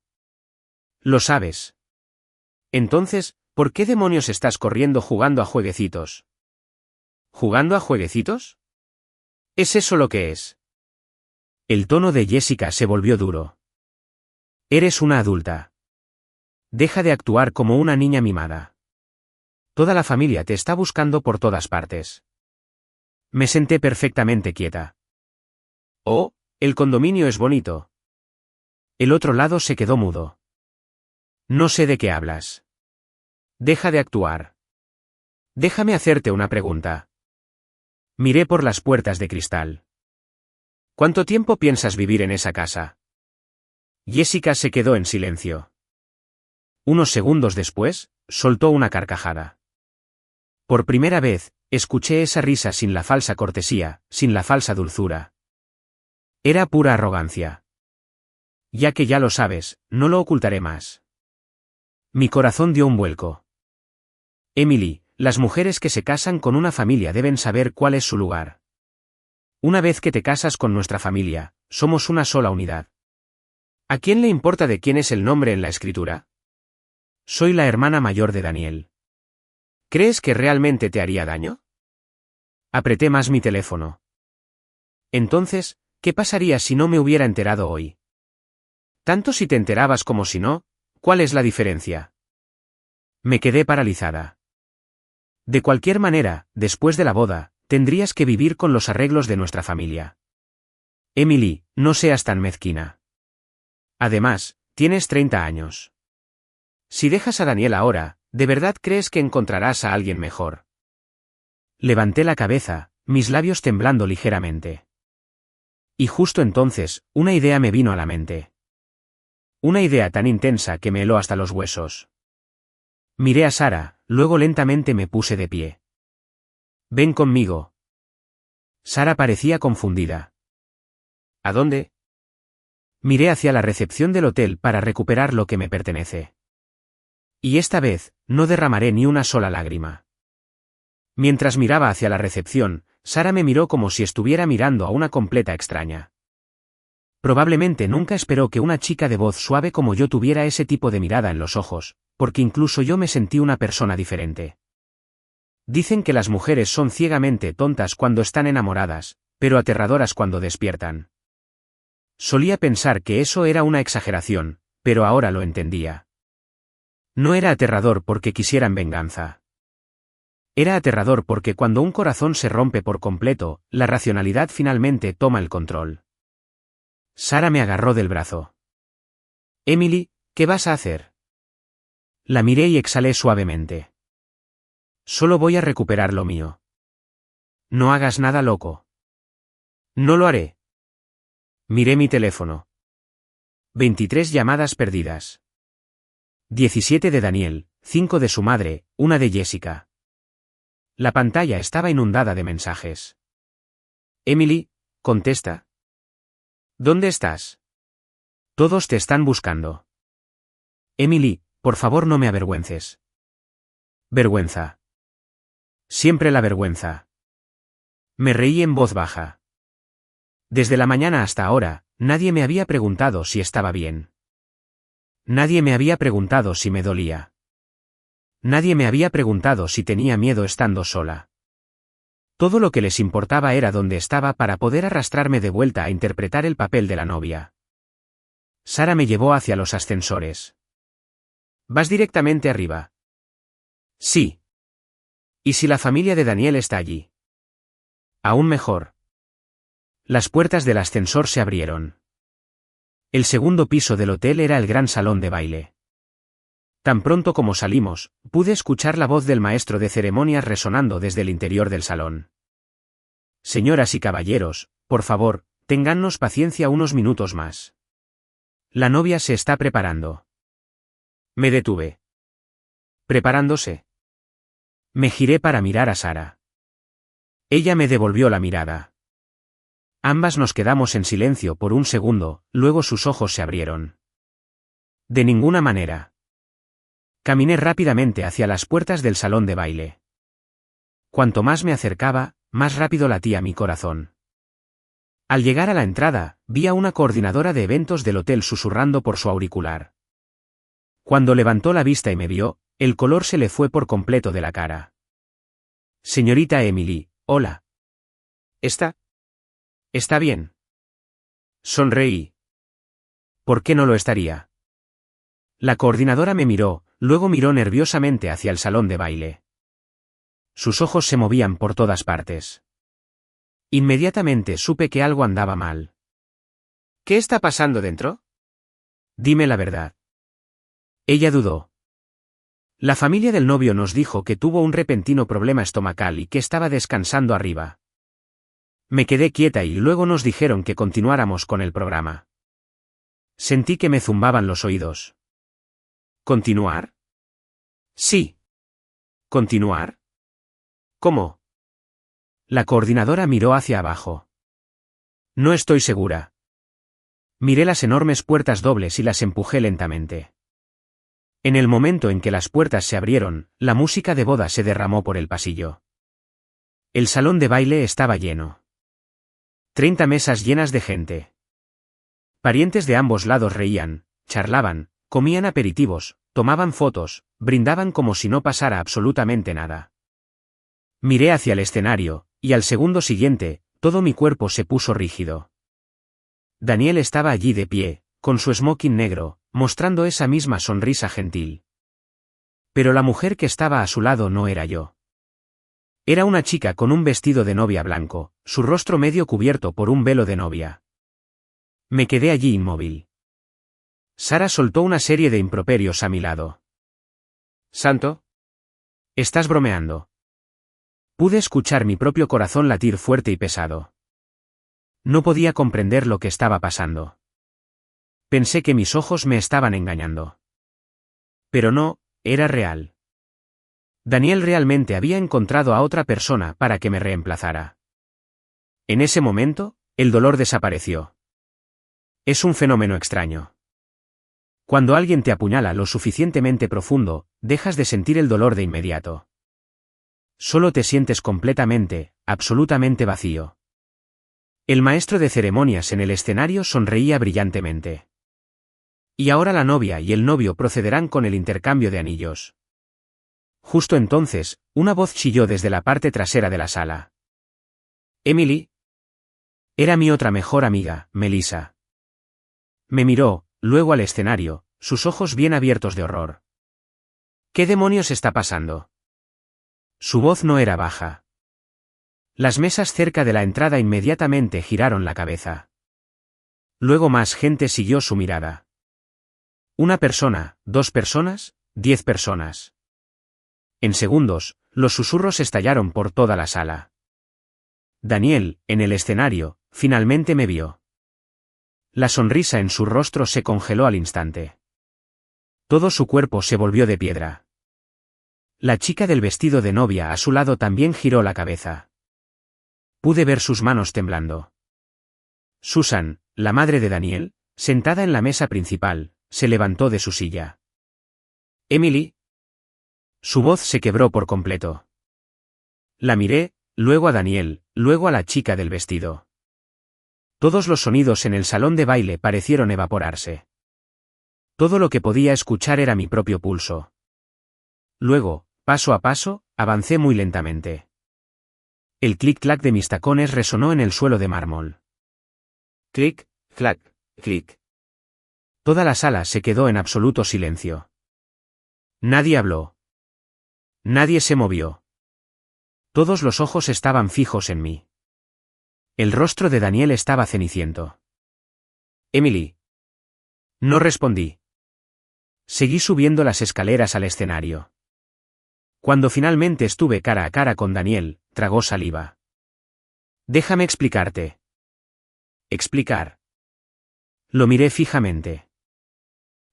«Lo sabes». «Entonces, ¿por qué demonios estás corriendo jugando a jueguecitos?» ¿Jugando a jueguecitos? ¿Es eso lo que es?» El tono de Jessica se volvió duro. «Eres una adulta. Deja de actuar como una niña mimada. Toda la familia te está buscando por todas partes». Me senté perfectamente quieta. «Oh, el condominio es bonito». El otro lado se quedó mudo. «No sé de qué hablas. Deja de actuar. Déjame hacerte una pregunta». Miré por las puertas de cristal. «¿Cuánto tiempo piensas vivir en esa casa?» Jessica se quedó en silencio. Unos segundos después, soltó una carcajada. Por primera vez, Escuché esa risa sin la falsa cortesía, sin la falsa dulzura. Era pura arrogancia. Ya que ya lo sabes, no lo ocultaré más. Mi corazón dio un vuelco. Emily, las mujeres que se casan con una familia deben saber cuál es su lugar. Una vez que te casas con nuestra familia, somos una sola unidad. ¿A quién le importa de quién es el nombre en la escritura? Soy la hermana mayor de Daniel. ¿Crees que realmente te haría daño? Apreté más mi teléfono. Entonces, ¿qué pasaría si no me hubiera enterado hoy? Tanto si te enterabas como si no, ¿cuál es la diferencia? Me quedé paralizada. De cualquier manera, después de la boda, tendrías que vivir con los arreglos de nuestra familia. Emily, no seas tan mezquina. Además, tienes 30 años. Si dejas a Daniel ahora, ¿de verdad crees que encontrarás a alguien mejor? Levanté la cabeza, mis labios temblando ligeramente. Y justo entonces, una idea me vino a la mente. Una idea tan intensa que me heló hasta los huesos. Miré a Sara, luego lentamente me puse de pie. Ven conmigo. Sara parecía confundida. ¿A dónde? Miré hacia la recepción del hotel para recuperar lo que me pertenece. Y esta vez, no derramaré ni una sola lágrima. Mientras miraba hacia la recepción, Sara me miró como si estuviera mirando a una completa extraña. Probablemente nunca esperó que una chica de voz suave como yo tuviera ese tipo de mirada en los ojos, porque incluso yo me sentí una persona diferente. Dicen que las mujeres son ciegamente tontas cuando están enamoradas, pero aterradoras cuando despiertan. Solía pensar que eso era una exageración, pero ahora lo entendía. No era aterrador porque quisieran venganza. Era aterrador porque cuando un corazón se rompe por completo, la racionalidad finalmente toma el control. Sara me agarró del brazo. Emily, ¿qué vas a hacer? La miré y exhalé suavemente. Solo voy a recuperar lo mío. No hagas nada loco. No lo haré. Miré mi teléfono. 23 llamadas perdidas. 17 de Daniel, 5 de su madre, 1 de Jessica. La pantalla estaba inundada de mensajes. Emily, contesta. ¿Dónde estás? Todos te están buscando. Emily, por favor no me avergüences. Vergüenza. Siempre la vergüenza. Me reí en voz baja. Desde la mañana hasta ahora, nadie me había preguntado si estaba bien. Nadie me había preguntado si me dolía. Nadie me había preguntado si tenía miedo estando sola. Todo lo que les importaba era dónde estaba para poder arrastrarme de vuelta a interpretar el papel de la novia. Sara me llevó hacia los ascensores. ¿Vas directamente arriba? Sí. ¿Y si la familia de Daniel está allí? Aún mejor. Las puertas del ascensor se abrieron. El segundo piso del hotel era el gran salón de baile. Tan pronto como salimos, pude escuchar la voz del maestro de ceremonias resonando desde el interior del salón. Señoras y caballeros, por favor, téngannos paciencia unos minutos más. La novia se está preparando. Me detuve. ¿Preparándose? Me giré para mirar a Sara. Ella me devolvió la mirada. Ambas nos quedamos en silencio por un segundo, luego sus ojos se abrieron. De ninguna manera. Caminé rápidamente hacia las puertas del salón de baile. Cuanto más me acercaba, más rápido latía mi corazón. Al llegar a la entrada, vi a una coordinadora de eventos del hotel susurrando por su auricular. Cuando levantó la vista y me vio, el color se le fue por completo de la cara. Señorita Emily, hola. ¿Está bien? Sonreí. ¿Por qué no lo estaría? La coordinadora me miró, luego miró nerviosamente hacia el salón de baile. Sus ojos se movían por todas partes. Inmediatamente supe que algo andaba mal. ¿Qué está pasando dentro? Dime la verdad. Ella dudó. La familia del novio nos dijo que tuvo un repentino problema estomacal y que estaba descansando arriba. Me quedé quieta y luego nos dijeron que continuáramos con el programa. Sentí que me zumbaban los oídos. ¿Continuar? Sí. ¿Continuar? ¿Cómo? La coordinadora miró hacia abajo. No estoy segura. Miré las enormes puertas dobles y las empujé lentamente. En el momento en que las puertas se abrieron, la música de boda se derramó por el pasillo. El salón de baile estaba lleno. 30 mesas llenas de gente. Parientes de ambos lados reían, charlaban, comían aperitivos, tomaban fotos, brindaban como si no pasara absolutamente nada. Miré hacia el escenario, y al segundo siguiente, todo mi cuerpo se puso rígido. Daniel estaba allí de pie, con su smoking negro, mostrando esa misma sonrisa gentil. Pero la mujer que estaba a su lado no era yo. Era una chica con un vestido de novia blanco, su rostro medio cubierto por un velo de novia. Me quedé allí inmóvil. Sara soltó una serie de improperios a mi lado. ¿Santo? ¿Estás bromeando? Pude escuchar mi propio corazón latir fuerte y pesado. No podía comprender lo que estaba pasando. Pensé que mis ojos me estaban engañando. Pero no, era real. Daniel realmente había encontrado a otra persona para que me reemplazara. En ese momento, el dolor desapareció. Es un fenómeno extraño. Cuando alguien te apuñala lo suficientemente profundo, dejas de sentir el dolor de inmediato. Solo te sientes completamente, absolutamente vacío. El maestro de ceremonias en el escenario sonreía brillantemente. Y ahora la novia y el novio procederán con el intercambio de anillos. Justo entonces, una voz chilló desde la parte trasera de la sala. «Emily». Era mi otra mejor amiga, Melissa. Me miró, luego al escenario, sus ojos bien abiertos de horror. ¿Qué demonios está pasando? Su voz no era baja. Las mesas cerca de la entrada inmediatamente giraron la cabeza. Luego más gente siguió su mirada. 1 persona, 2 personas, 10 personas. En segundos, los susurros estallaron por toda la sala. Daniel, en el escenario, finalmente me vio. La sonrisa en su rostro se congeló al instante. Todo su cuerpo se volvió de piedra. La chica del vestido de novia a su lado también giró la cabeza. Pude ver sus manos temblando. Susan, la madre de Daniel, sentada en la mesa principal, se levantó de su silla. «Emily». Su voz se quebró por completo. La miré, luego a Daniel, luego a la chica del vestido. Todos los sonidos en el salón de baile parecieron evaporarse. Todo lo que podía escuchar era mi propio pulso. Luego, paso a paso, avancé muy lentamente. El clic-clac de mis tacones resonó en el suelo de mármol. Clic, clac, clic. Toda la sala se quedó en absoluto silencio. Nadie habló. Nadie se movió. Todos los ojos estaban fijos en mí. El rostro de Daniel estaba ceniciento. «Emily». No respondí. Seguí subiendo las escaleras al escenario. Cuando finalmente estuve cara a cara con Daniel, tragó saliva. «Déjame explicarte». «¿Explicar?» Lo miré fijamente.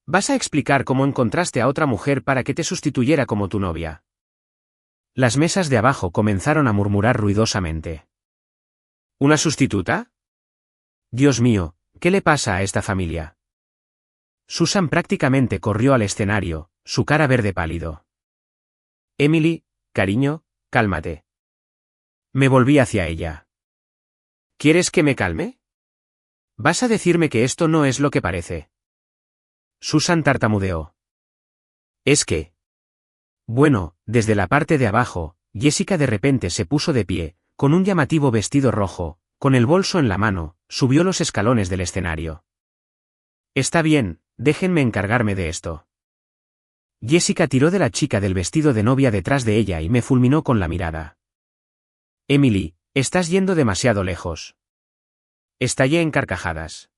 «¿Vas a explicar cómo encontraste a otra mujer para que te sustituyera como tu novia?» Las mesas de abajo comenzaron a murmurar ruidosamente. «¿Una sustituta? Dios mío, ¿qué le pasa a esta familia?» Susan prácticamente corrió al escenario, su cara verde pálido. «Emily, cariño, cálmate». Me volví hacia ella. «¿Quieres que me calme? ¿Vas a decirme que esto no es lo que parece?» Susan tartamudeó. «Es que...». Bueno, desde la parte de abajo, Jessica de repente se puso de pie, con un llamativo vestido rojo, con el bolso en la mano, subió los escalones del escenario. «Está bien, déjenme encargarme de esto». Jessica tiró de la chica del vestido de novia detrás de ella y me fulminó con la mirada. «Emily, estás yendo demasiado lejos». Estallé en carcajadas.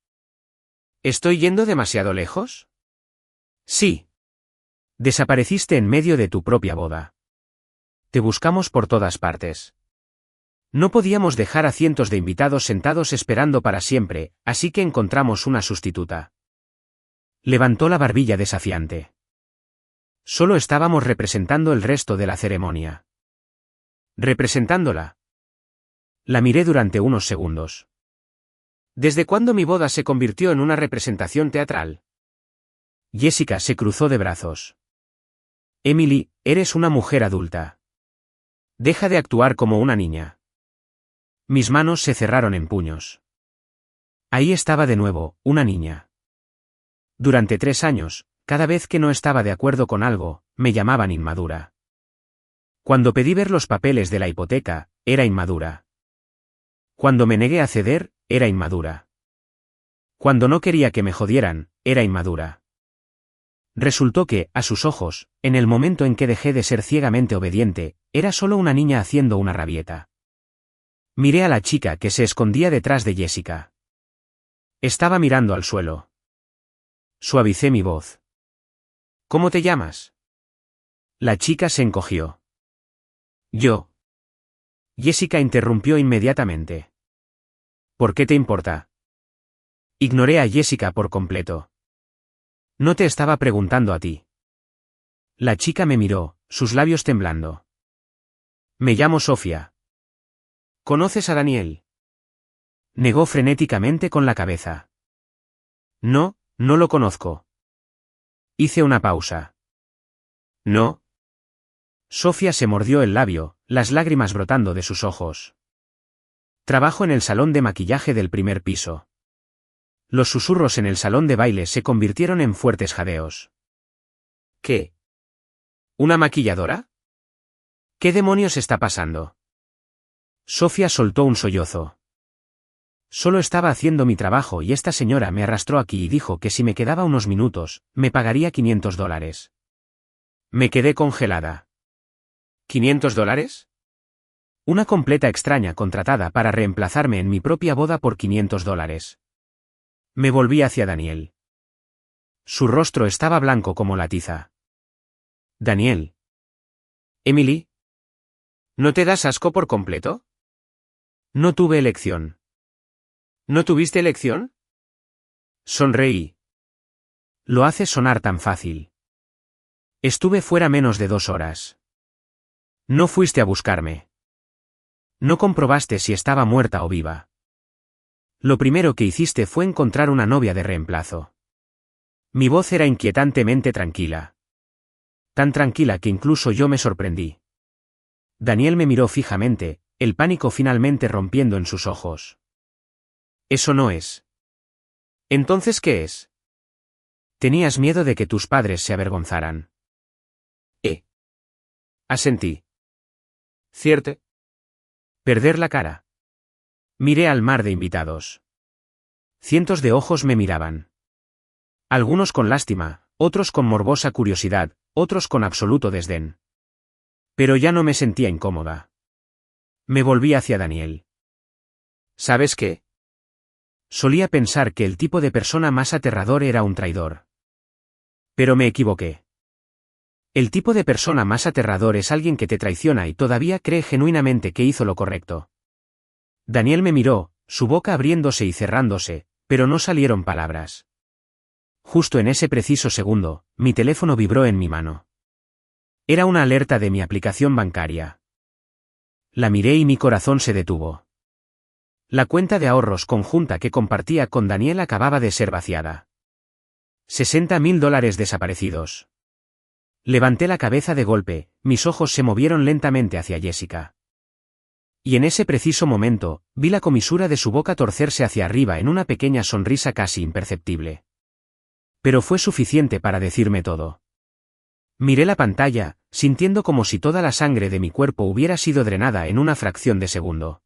«¿Estoy yendo demasiado lejos?» «Sí». Desapareciste en medio de tu propia boda. Te buscamos por todas partes. No podíamos dejar a cientos de invitados sentados esperando para siempre, así que encontramos una sustituta. Levantó la barbilla desafiante. Solo estábamos representando el resto de la ceremonia. ¿Representándola? La miré durante unos segundos. ¿Desde cuándo mi boda se convirtió en una representación teatral? Jessica se cruzó de brazos. Emily, eres una mujer adulta. Deja de actuar como una niña. Mis manos se cerraron en puños. Ahí estaba de nuevo, una niña. Durante 3 años, cada vez que no estaba de acuerdo con algo, me llamaban inmadura. Cuando pedí ver los papeles de la hipoteca, era inmadura. Cuando me negué a ceder, era inmadura. Cuando no quería que me jodieran, era inmadura. Resultó que, a sus ojos, en el momento en que dejé de ser ciegamente obediente, era solo una niña haciendo una rabieta. Miré a la chica que se escondía detrás de Jessica. Estaba mirando al suelo. Suavicé mi voz. ¿Cómo te llamas? La chica se encogió. Yo. Jessica interrumpió inmediatamente. ¿Por qué te importa? Ignoré a Jessica por completo. No te estaba preguntando a ti. La chica me miró, sus labios temblando. Me llamo Sofía. ¿Conoces a Daniel? Negó frenéticamente con la cabeza. No, no lo conozco. Hice una pausa. ¿No? Sofía se mordió el labio, las lágrimas brotando de sus ojos. Trabajo en el salón de maquillaje del primer piso. Los susurros en el salón de baile se convirtieron en fuertes jadeos. ¿Qué? ¿Una maquilladora? ¿Qué demonios está pasando? Sofía soltó un sollozo. Solo estaba haciendo mi trabajo y esta señora me arrastró aquí y dijo que si me quedaba unos minutos, me pagaría $500. Me quedé congelada. ¿$500? Una completa extraña contratada para reemplazarme en mi propia boda por $500. Me volví hacia Daniel. Su rostro estaba blanco como la tiza. Daniel. Emily. ¿No te das asco por completo? No tuve elección. ¿No tuviste elección? Sonreí. Lo hace sonar tan fácil. Estuve fuera menos de 2 horas. No fuiste a buscarme. No comprobaste si estaba muerta o viva. Lo primero que hiciste fue encontrar una novia de reemplazo. Mi voz era inquietantemente tranquila. Tan tranquila que incluso yo me sorprendí. Daniel me miró fijamente, el pánico finalmente rompiendo en sus ojos. Eso no es. ¿Entonces qué es? Tenías miedo de que tus padres se avergonzaran. Asentí. ¿Cierto? Perder la cara. Miré al mar de invitados. Cientos de ojos me miraban. Algunos con lástima, otros con morbosa curiosidad, otros con absoluto desdén. Pero ya no me sentía incómoda. Me volví hacia Daniel. ¿Sabes qué? Solía pensar que el tipo de persona más aterrador era un traidor. Pero me equivoqué. El tipo de persona más aterrador es alguien que te traiciona y todavía cree genuinamente que hizo lo correcto. Daniel me miró, su boca abriéndose y cerrándose, pero no salieron palabras. Justo en ese preciso segundo, mi teléfono vibró en mi mano. Era una alerta de mi aplicación bancaria. La miré y mi corazón se detuvo. La cuenta de ahorros conjunta que compartía con Daniel acababa de ser vaciada. $60.000 desaparecidos. Levanté la cabeza de golpe, mis ojos se movieron lentamente hacia Jessica. Y en ese preciso momento, vi la comisura de su boca torcerse hacia arriba en una pequeña sonrisa casi imperceptible. Pero fue suficiente para decirme todo. Miré la pantalla, sintiendo como si toda la sangre de mi cuerpo hubiera sido drenada en una fracción de segundo.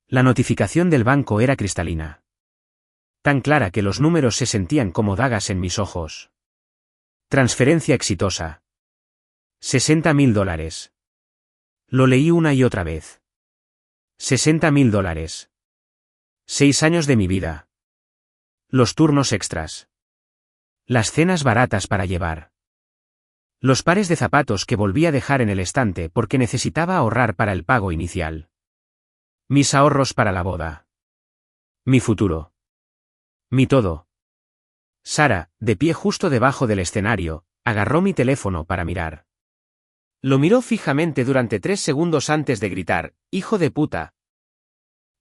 La notificación del banco era cristalina. Tan clara que los números se sentían como dagas en mis ojos. Transferencia exitosa. $60.000. Lo leí una y otra vez. $60.000. 6 años de mi vida. Los turnos extras. Las cenas baratas para llevar. Los pares de zapatos que volví a dejar en el estante porque necesitaba ahorrar para el pago inicial. Mis ahorros para la boda. Mi futuro. Mi todo. Sara, de pie justo debajo del escenario, agarró mi teléfono para mirar. Lo miró fijamente durante 3 segundos antes de gritar, «¡Hijo de puta!».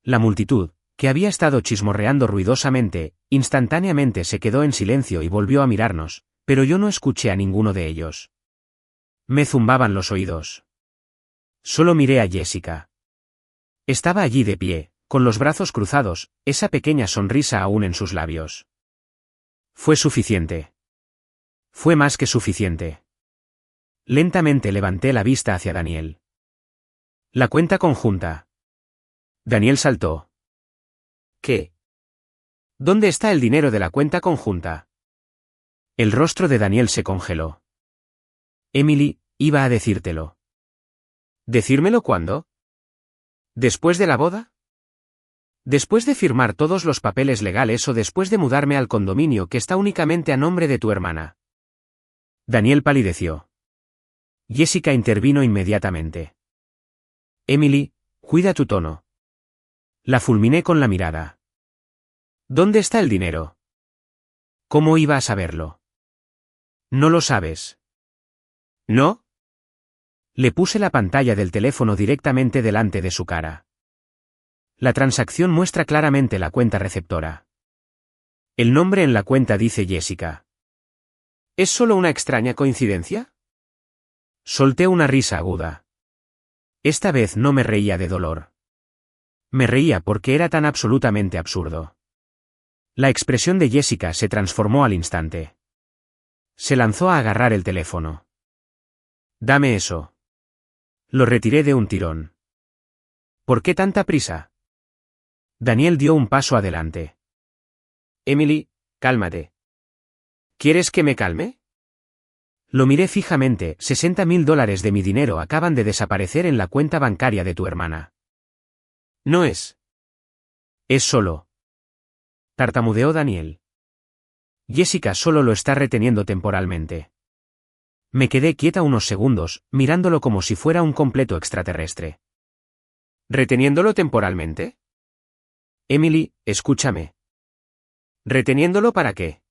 La multitud, que había estado chismorreando ruidosamente, instantáneamente se quedó en silencio y volvió a mirarnos, pero yo no escuché a ninguno de ellos. Me zumbaban los oídos. Solo miré a Jessica. Estaba allí de pie, con los brazos cruzados, esa pequeña sonrisa aún en sus labios. Fue suficiente. Fue más que suficiente. Lentamente levanté la vista hacia Daniel. La cuenta conjunta. Daniel saltó. ¿Qué? ¿Dónde está el dinero de la cuenta conjunta? El rostro de Daniel se congeló. Emily, iba a decírtelo. ¿Decírmelo cuándo? ¿Después de la boda? ¿Después de firmar todos los papeles legales o después de mudarme al condominio que está únicamente a nombre de tu hermana? Daniel palideció. Jessica intervino inmediatamente. Emily, cuida tu tono. La fulminé con la mirada. ¿Dónde está el dinero? ¿Cómo iba a saberlo? No lo sabes. ¿No? Le puse la pantalla del teléfono directamente delante de su cara. La transacción muestra claramente la cuenta receptora. El nombre en la cuenta dice Jessica. ¿Es solo una extraña coincidencia? Solté una risa aguda. Esta vez no me reía de dolor. Me reía porque era tan absolutamente absurdo. La expresión de Jessica se transformó al instante. Se lanzó a agarrar el teléfono. Dame eso. Lo retiré de un tirón. ¿Por qué tanta prisa? Daniel dio un paso adelante. Emily, cálmate. ¿Quieres que me calme? Lo miré fijamente. $60.000 de mi dinero acaban de desaparecer en la cuenta bancaria de tu hermana. No es. Es solo. Tartamudeó Daniel. Jessica solo lo está reteniendo temporalmente. Me quedé quieta unos segundos, mirándolo como si fuera un completo extraterrestre. ¿Reteniéndolo temporalmente? Emily, escúchame. ¿Reteniéndolo para qué?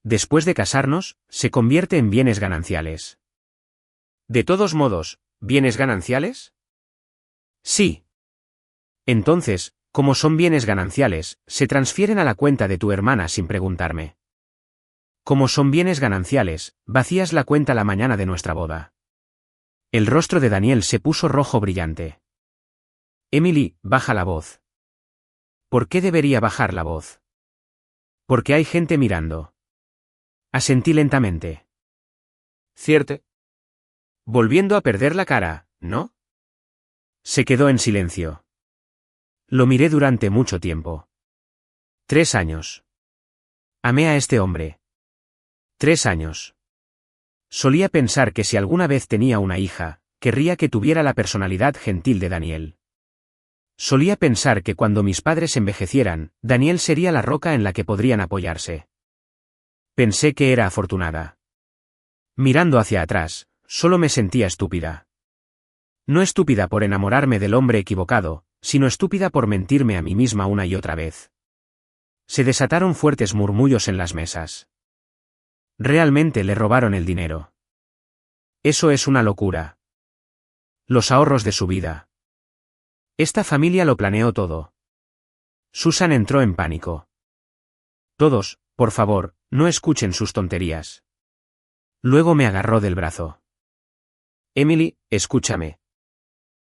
Después de casarnos, se convierte en bienes gananciales. De todos modos, ¿bienes gananciales? Sí. Entonces, como son bienes gananciales, se transfieren a la cuenta de tu hermana sin preguntarme. Como son bienes gananciales, vacías la cuenta la mañana de nuestra boda. El rostro de Daniel se puso rojo brillante. Emily, baja la voz. ¿Por qué debería bajar la voz? Porque hay gente mirando. Asentí lentamente. Cierto. Volviendo a perder la cara, ¿no? Se quedó en silencio. Lo miré durante mucho tiempo. 3 años. Amé a este hombre. 3 años. Solía pensar que si alguna vez tenía una hija, querría que tuviera la personalidad gentil de Daniel. Solía pensar que cuando mis padres envejecieran, Daniel sería la roca en la que podrían apoyarse. Pensé que era afortunada. Mirando hacia atrás, solo me sentía estúpida. No estúpida por enamorarme del hombre equivocado, sino estúpida por mentirme a mí misma una y otra vez. Se desataron fuertes murmullos en las mesas. Realmente le robaron el dinero. Eso es una locura. Los ahorros de su vida. Esta familia lo planeó todo. Susan entró en pánico. Todos, por favor, no escuchen sus tonterías. Luego me agarró del brazo. Emily, escúchame.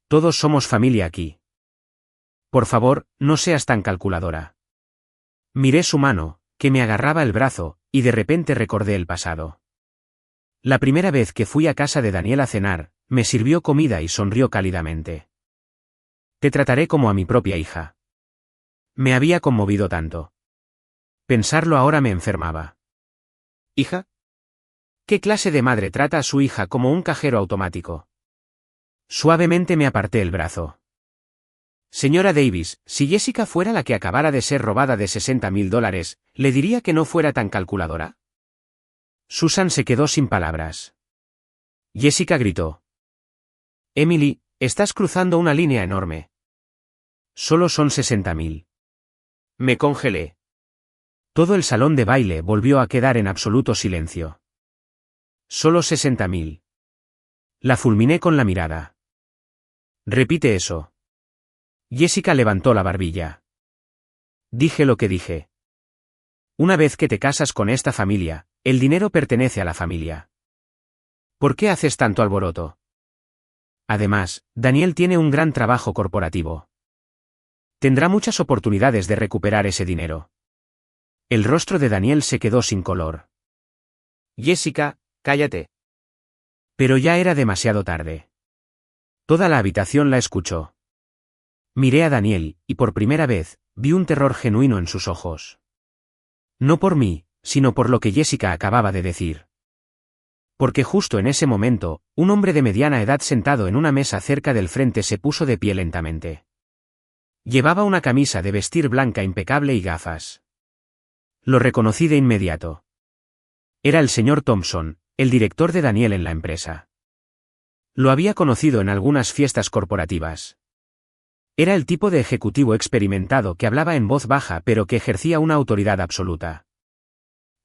Todos somos familia aquí. Por favor, no seas tan calculadora. Miré su mano, que me agarraba el brazo, y de repente recordé el pasado. La primera vez que fui a casa de Daniel a cenar, me sirvió comida y sonrió cálidamente. Te trataré como a mi propia hija. Me había conmovido tanto. Pensarlo ahora me enfermaba. ¿Hija? ¿Qué clase de madre trata a su hija como un cajero automático? Suavemente me aparté el brazo. Señora Davis, si Jessica fuera la que acabara de ser robada de $60.000, ¿le diría que no fuera tan calculadora? Susan se quedó sin palabras. Jessica gritó. Emily, estás cruzando una línea enorme. Solo son 60.000. Me congelé. Todo el salón de baile volvió a quedar en absoluto silencio. Solo 60.000. La fulminé con la mirada. Repite eso. Jessica levantó la barbilla. Dije lo que dije. Una vez que te casas con esta familia, el dinero pertenece a la familia. ¿Por qué haces tanto alboroto? Además, Daniel tiene un gran trabajo corporativo. Tendrá muchas oportunidades de recuperar ese dinero. El rostro de Daniel se quedó sin color. Jessica, cállate. Pero ya era demasiado tarde. Toda la habitación la escuchó. Miré a Daniel, y por primera vez, vi un terror genuino en sus ojos. No por mí, sino por lo que Jessica acababa de decir. Porque justo en ese momento, un hombre de mediana edad sentado en una mesa cerca del frente se puso de pie lentamente. Llevaba una camisa de vestir blanca impecable y gafas. Lo reconocí de inmediato. Era el señor Thompson, el director de Daniel en la empresa. Lo había conocido en algunas fiestas corporativas. Era el tipo de ejecutivo experimentado que hablaba en voz baja pero que ejercía una autoridad absoluta.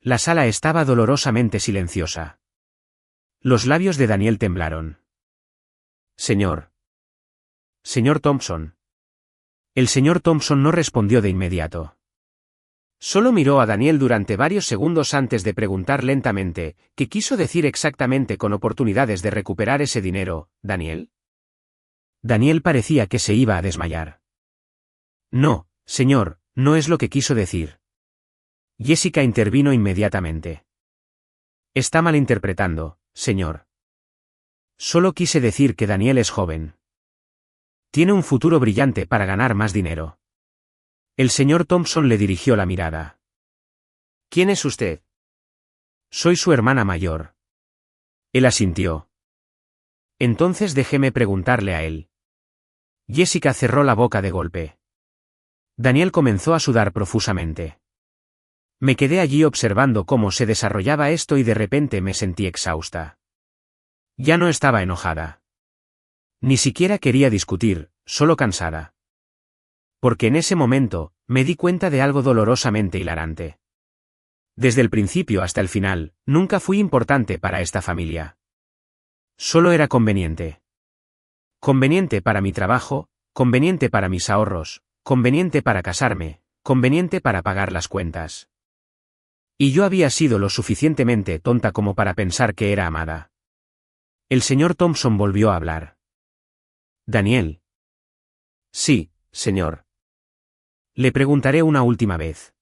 La sala estaba dolorosamente silenciosa. Los labios de Daniel temblaron. Señor. Señor Thompson. El señor Thompson no respondió de inmediato. Solo miró a Daniel durante varios segundos antes de preguntar lentamente, ¿qué quiso decir exactamente con oportunidades de recuperar ese dinero, Daniel? Daniel parecía que se iba a desmayar. No, señor, no es lo que quiso decir. Jessica intervino inmediatamente. Está malinterpretando, señor. Solo quise decir que Daniel es joven. Tiene un futuro brillante para ganar más dinero. El señor Thompson le dirigió la mirada. ¿Quién es usted? Soy su hermana mayor. Él asintió. Entonces déjeme preguntarle a él. Jessica cerró la boca de golpe. Daniel comenzó a sudar profusamente. Me quedé allí observando cómo se desarrollaba esto y de repente me sentí exhausta. Ya no estaba enojada. Ni siquiera quería discutir, solo cansada. Porque en ese momento, me di cuenta de algo dolorosamente hilarante. Desde el principio hasta el final, nunca fui importante para esta familia. Solo era conveniente. Conveniente para mi trabajo, conveniente para mis ahorros, conveniente para casarme, conveniente para pagar las cuentas. Y yo había sido lo suficientemente tonta como para pensar que era amada. El señor Thompson volvió a hablar. Daniel. Sí, señor. Le preguntaré una última vez.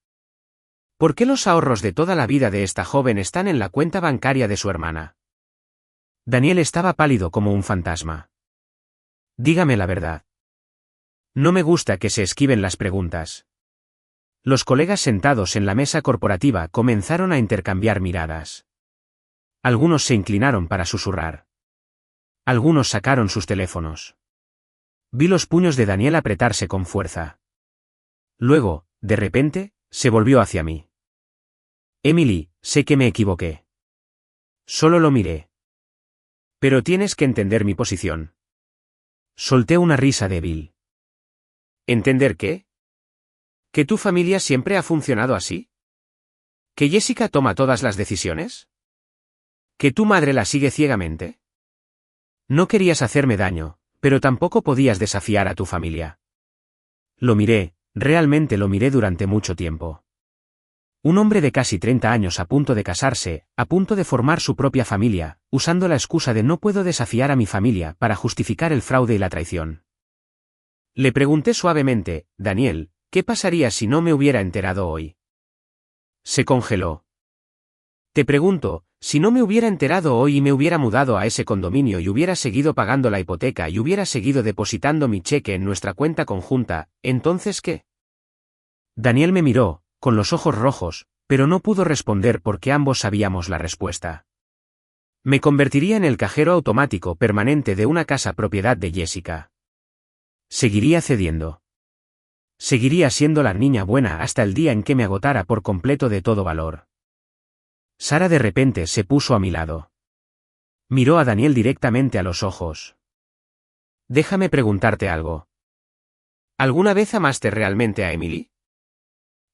¿Por qué los ahorros de toda la vida de esta joven están en la cuenta bancaria de su hermana? Daniel estaba pálido como un fantasma. Dígame la verdad. No me gusta que se esquiven las preguntas. Los colegas sentados en la mesa corporativa comenzaron a intercambiar miradas. Algunos se inclinaron para susurrar. Algunos sacaron sus teléfonos. Vi los puños de Daniel apretarse con fuerza. Luego, de repente, se volvió hacia mí. Emily, sé que me equivoqué. Solo lo miré. Pero tienes que entender mi posición. Solté una risa débil. ¿Entender qué? ¿Que tu familia siempre ha funcionado así? ¿Que Jessica toma todas las decisiones? ¿Que tu madre la sigue ciegamente? No querías hacerme daño, pero tampoco podías desafiar a tu familia. Lo miré, realmente lo miré durante mucho tiempo. Un hombre de casi 30 años a punto de casarse, a punto de formar su propia familia, usando la excusa de no puedo desafiar a mi familia para justificar el fraude y la traición. Le pregunté suavemente, Daniel, ¿qué pasaría si no me hubiera enterado hoy? Se congeló. Te pregunto, si no me hubiera enterado hoy y me hubiera mudado a ese condominio y hubiera seguido pagando la hipoteca y hubiera seguido depositando mi cheque en nuestra cuenta conjunta, ¿entonces qué? Daniel me miró, con los ojos rojos, pero no pudo responder porque ambos sabíamos la respuesta. Me convertiría en el cajero automático permanente de una casa propiedad de Jessica. Seguiría cediendo. Seguiría siendo la niña buena hasta el día en que me agotara por completo de todo valor. Sara de repente se puso a mi lado. Miró a Daniel directamente a los ojos. Déjame preguntarte algo. ¿Alguna vez amaste realmente a Emily?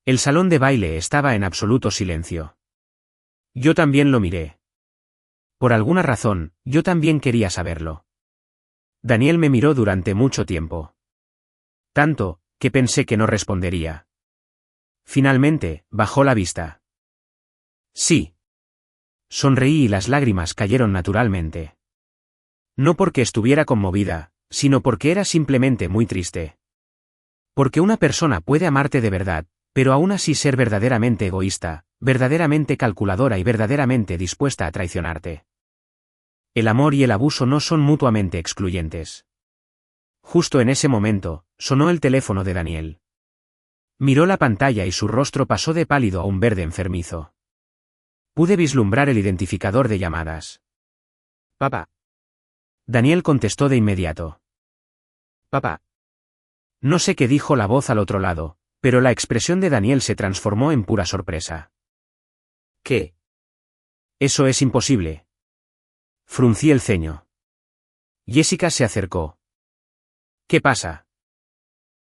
El salón de baile estaba en absoluto silencio. Yo también lo miré. Por alguna razón, yo también quería saberlo. Daniel me miró durante mucho tiempo. Tanto, que pensé que no respondería. Finalmente, bajó la vista. Sí. Sonreí y las lágrimas cayeron naturalmente. No porque estuviera conmovida, sino porque era simplemente muy triste. Porque una persona puede amarte de verdad, pero aún así ser verdaderamente egoísta, verdaderamente calculadora y verdaderamente dispuesta a traicionarte. El amor y el abuso no son mutuamente excluyentes. Justo en ese momento, sonó el teléfono de Daniel. Miró la pantalla y su rostro pasó de pálido a un verde enfermizo. Pude vislumbrar el identificador de llamadas. Papá. Daniel contestó de inmediato. Papá. No sé qué dijo la voz al otro lado, pero la expresión de Daniel se transformó en pura sorpresa. ¿Qué? Eso es imposible. Fruncí el ceño. Jessica se acercó. ¿Qué pasa?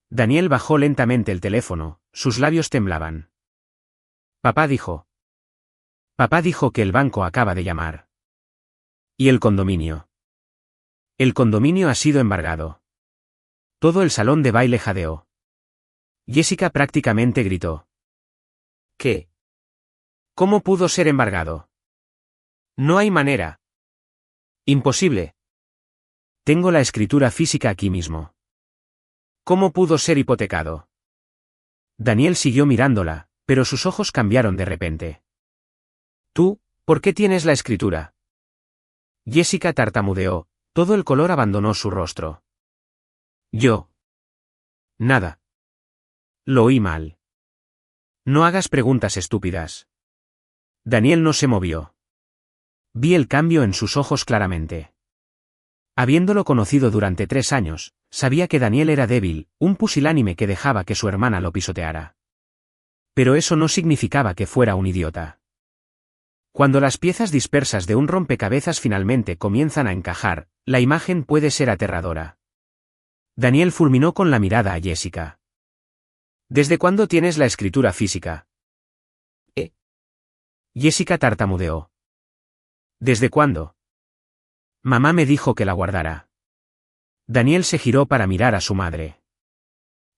Daniel bajó lentamente el teléfono, sus labios temblaban. Papá dijo. Papá dijo que el banco acaba de llamar. ¿Y el condominio? El condominio ha sido embargado. Todo el salón de baile jadeó. Jessica prácticamente gritó. ¿Qué? ¿Cómo pudo ser embargado? No hay manera. Imposible. Tengo la escritura física aquí mismo. ¿Cómo pudo ser hipotecado? Daniel siguió mirándola, pero sus ojos cambiaron de repente. ¿Tú, por qué tienes la escritura? Jessica tartamudeó, todo el color abandonó su rostro. Yo. Nada. Lo oí mal. No hagas preguntas estúpidas. Daniel no se movió. Vi el cambio en sus ojos claramente. Habiéndolo conocido durante 3 años, sabía que Daniel era débil, un pusilánime que dejaba que su hermana lo pisoteara. Pero eso no significaba que fuera un idiota. Cuando las piezas dispersas de un rompecabezas finalmente comienzan a encajar, la imagen puede ser aterradora. Daniel fulminó con la mirada a Jessica. ¿Desde cuándo tienes la escritura física? Jessica tartamudeó. ¿Desde cuándo? Mamá me dijo que la guardara. Daniel se giró para mirar a su madre.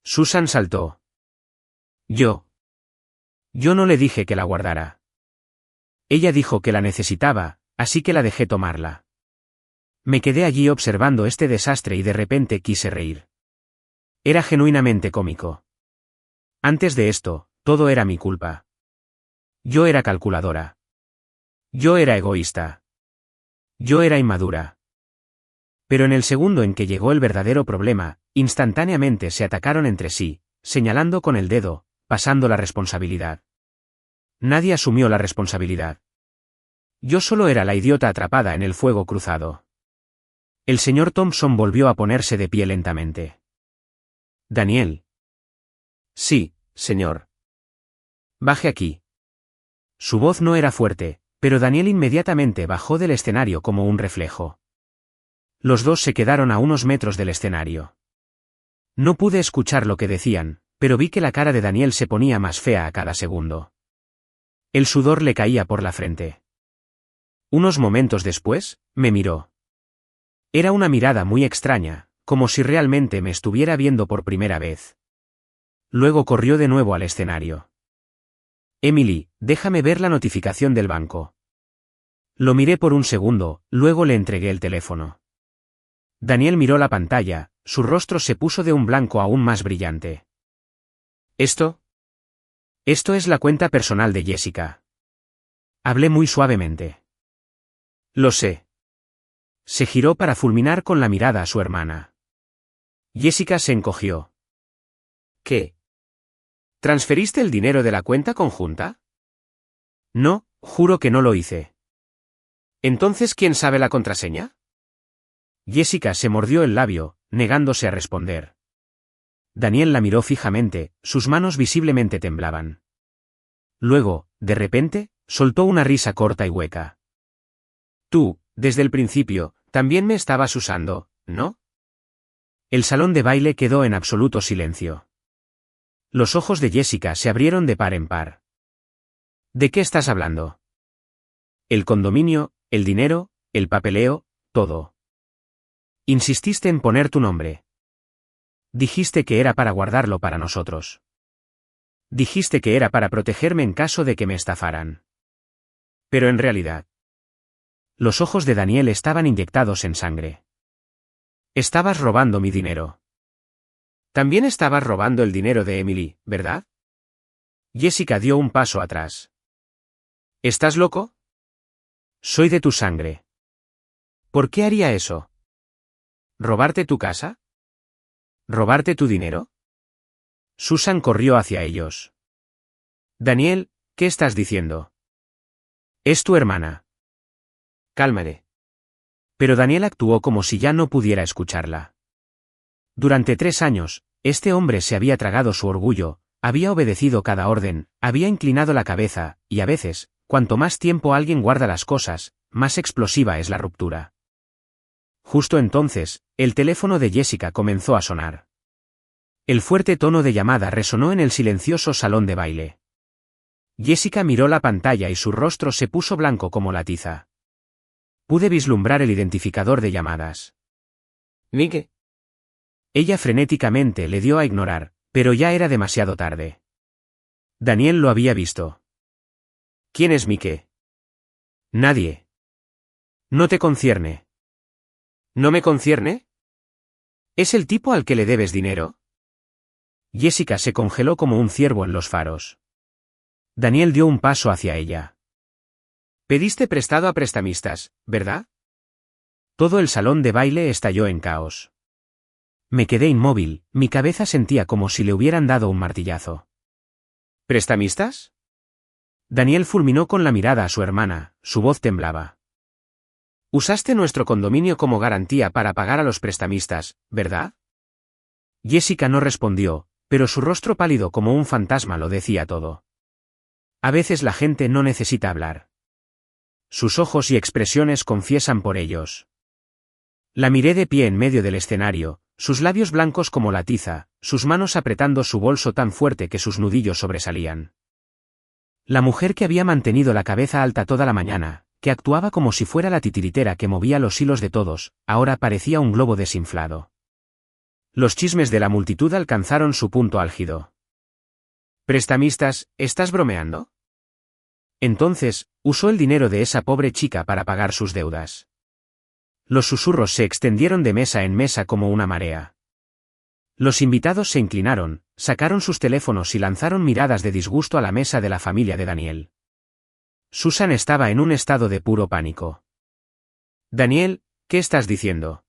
Susan saltó. Yo no le dije que la guardara. Ella dijo que la necesitaba, así que la dejé tomarla. Me quedé allí observando este desastre y de repente quise reír. Era genuinamente cómico. Antes de esto, todo era mi culpa. Yo era calculadora. Yo era egoísta. Yo era inmadura. Pero en el segundo en que llegó el verdadero problema, instantáneamente se atacaron entre sí, señalando con el dedo, pasando la responsabilidad. Nadie asumió la responsabilidad. Yo solo era la idiota atrapada en el fuego cruzado. El señor Thompson volvió a ponerse de pie lentamente. Daniel. Sí, señor. Baje aquí. Su voz no era fuerte, pero Daniel inmediatamente bajó del escenario como un reflejo. Los dos se quedaron a unos metros del escenario. No pude escuchar lo que decían, pero vi que la cara de Daniel se ponía más fea a cada segundo. El sudor le caía por la frente. Unos momentos después, me miró. Era una mirada muy extraña, como si realmente me estuviera viendo por primera vez. Luego corrió de nuevo al escenario. Emily, déjame ver la notificación del banco. Lo miré por un segundo, luego le entregué el teléfono. Daniel miró la pantalla, su rostro se puso de un blanco aún más brillante. ¿Esto? Esto es la cuenta personal de Jessica. Hablé muy suavemente. Lo sé. Se giró para fulminar con la mirada a su hermana. Jessica se encogió. ¿Qué? ¿Transferiste el dinero de la cuenta conjunta? No, juro que no lo hice. ¿Entonces quién sabe la contraseña? Jessica se mordió el labio, negándose a responder. Daniel la miró fijamente, sus manos visiblemente temblaban. Luego, de repente, soltó una risa corta y hueca. Tú, desde el principio, también me estabas usando, ¿no? El salón de baile quedó en absoluto silencio. Los ojos de Jessica se abrieron de par en par. ¿De qué estás hablando? El condominio, el dinero, el papeleo, todo. Insististe en poner tu nombre. Dijiste que era para guardarlo para nosotros. Dijiste que era para protegerme en caso de que me estafaran. Pero en realidad. Los ojos de Daniel estaban inyectados en sangre. Estabas robando mi dinero. También estabas robando el dinero de Emily, ¿verdad? Jessica dio un paso atrás. ¿Estás loco? Soy de tu sangre. ¿Por qué haría eso? ¿Robarte tu casa? ¿Robarte tu dinero? Susan corrió hacia ellos. Daniel, ¿qué estás diciendo? Es tu hermana. Cálmate. Pero Daniel actuó como si ya no pudiera escucharla. Durante 3 años, este hombre se había tragado su orgullo, había obedecido cada orden, había inclinado la cabeza, y a veces, cuanto más tiempo alguien guarda las cosas, más explosiva es la ruptura. Justo entonces, el teléfono de Jessica comenzó a sonar. El fuerte tono de llamada resonó en el silencioso salón de baile. Jessica miró la pantalla y su rostro se puso blanco como la tiza. Pude vislumbrar el identificador de llamadas. ¿Mike? Ella frenéticamente le dio a ignorar, pero ya era demasiado tarde. Daniel lo había visto. ¿Quién es Mike? Nadie. No te concierne. ¿No me concierne? ¿Es el tipo al que le debes dinero? Jessica se congeló como un ciervo en los faros. Daniel dio un paso hacia ella. Pediste prestado a prestamistas, ¿verdad? Todo el salón de baile estalló en caos. Me quedé inmóvil, mi cabeza sentía como si le hubieran dado un martillazo. ¿Prestamistas? Daniel fulminó con la mirada a su hermana, su voz temblaba. Usaste nuestro condominio como garantía para pagar a los prestamistas, ¿verdad? Jessica no respondió, pero su rostro pálido como un fantasma lo decía todo. A veces la gente no necesita hablar. Sus ojos y expresiones confiesan por ellos. La miré de pie en medio del escenario, sus labios blancos como la tiza, sus manos apretando su bolso tan fuerte que sus nudillos sobresalían. La mujer que había mantenido la cabeza alta toda la mañana, que actuaba como si fuera la titiritera que movía los hilos de todos, ahora parecía un globo desinflado. Los chismes de la multitud alcanzaron su punto álgido. ¿Prestamistas, estás bromeando? Entonces, usó el dinero de esa pobre chica para pagar sus deudas. Los susurros se extendieron de mesa en mesa como una marea. Los invitados se inclinaron, sacaron sus teléfonos y lanzaron miradas de disgusto a la mesa de la familia de Daniel. Susan estaba en un estado de puro pánico. Daniel, ¿qué estás diciendo?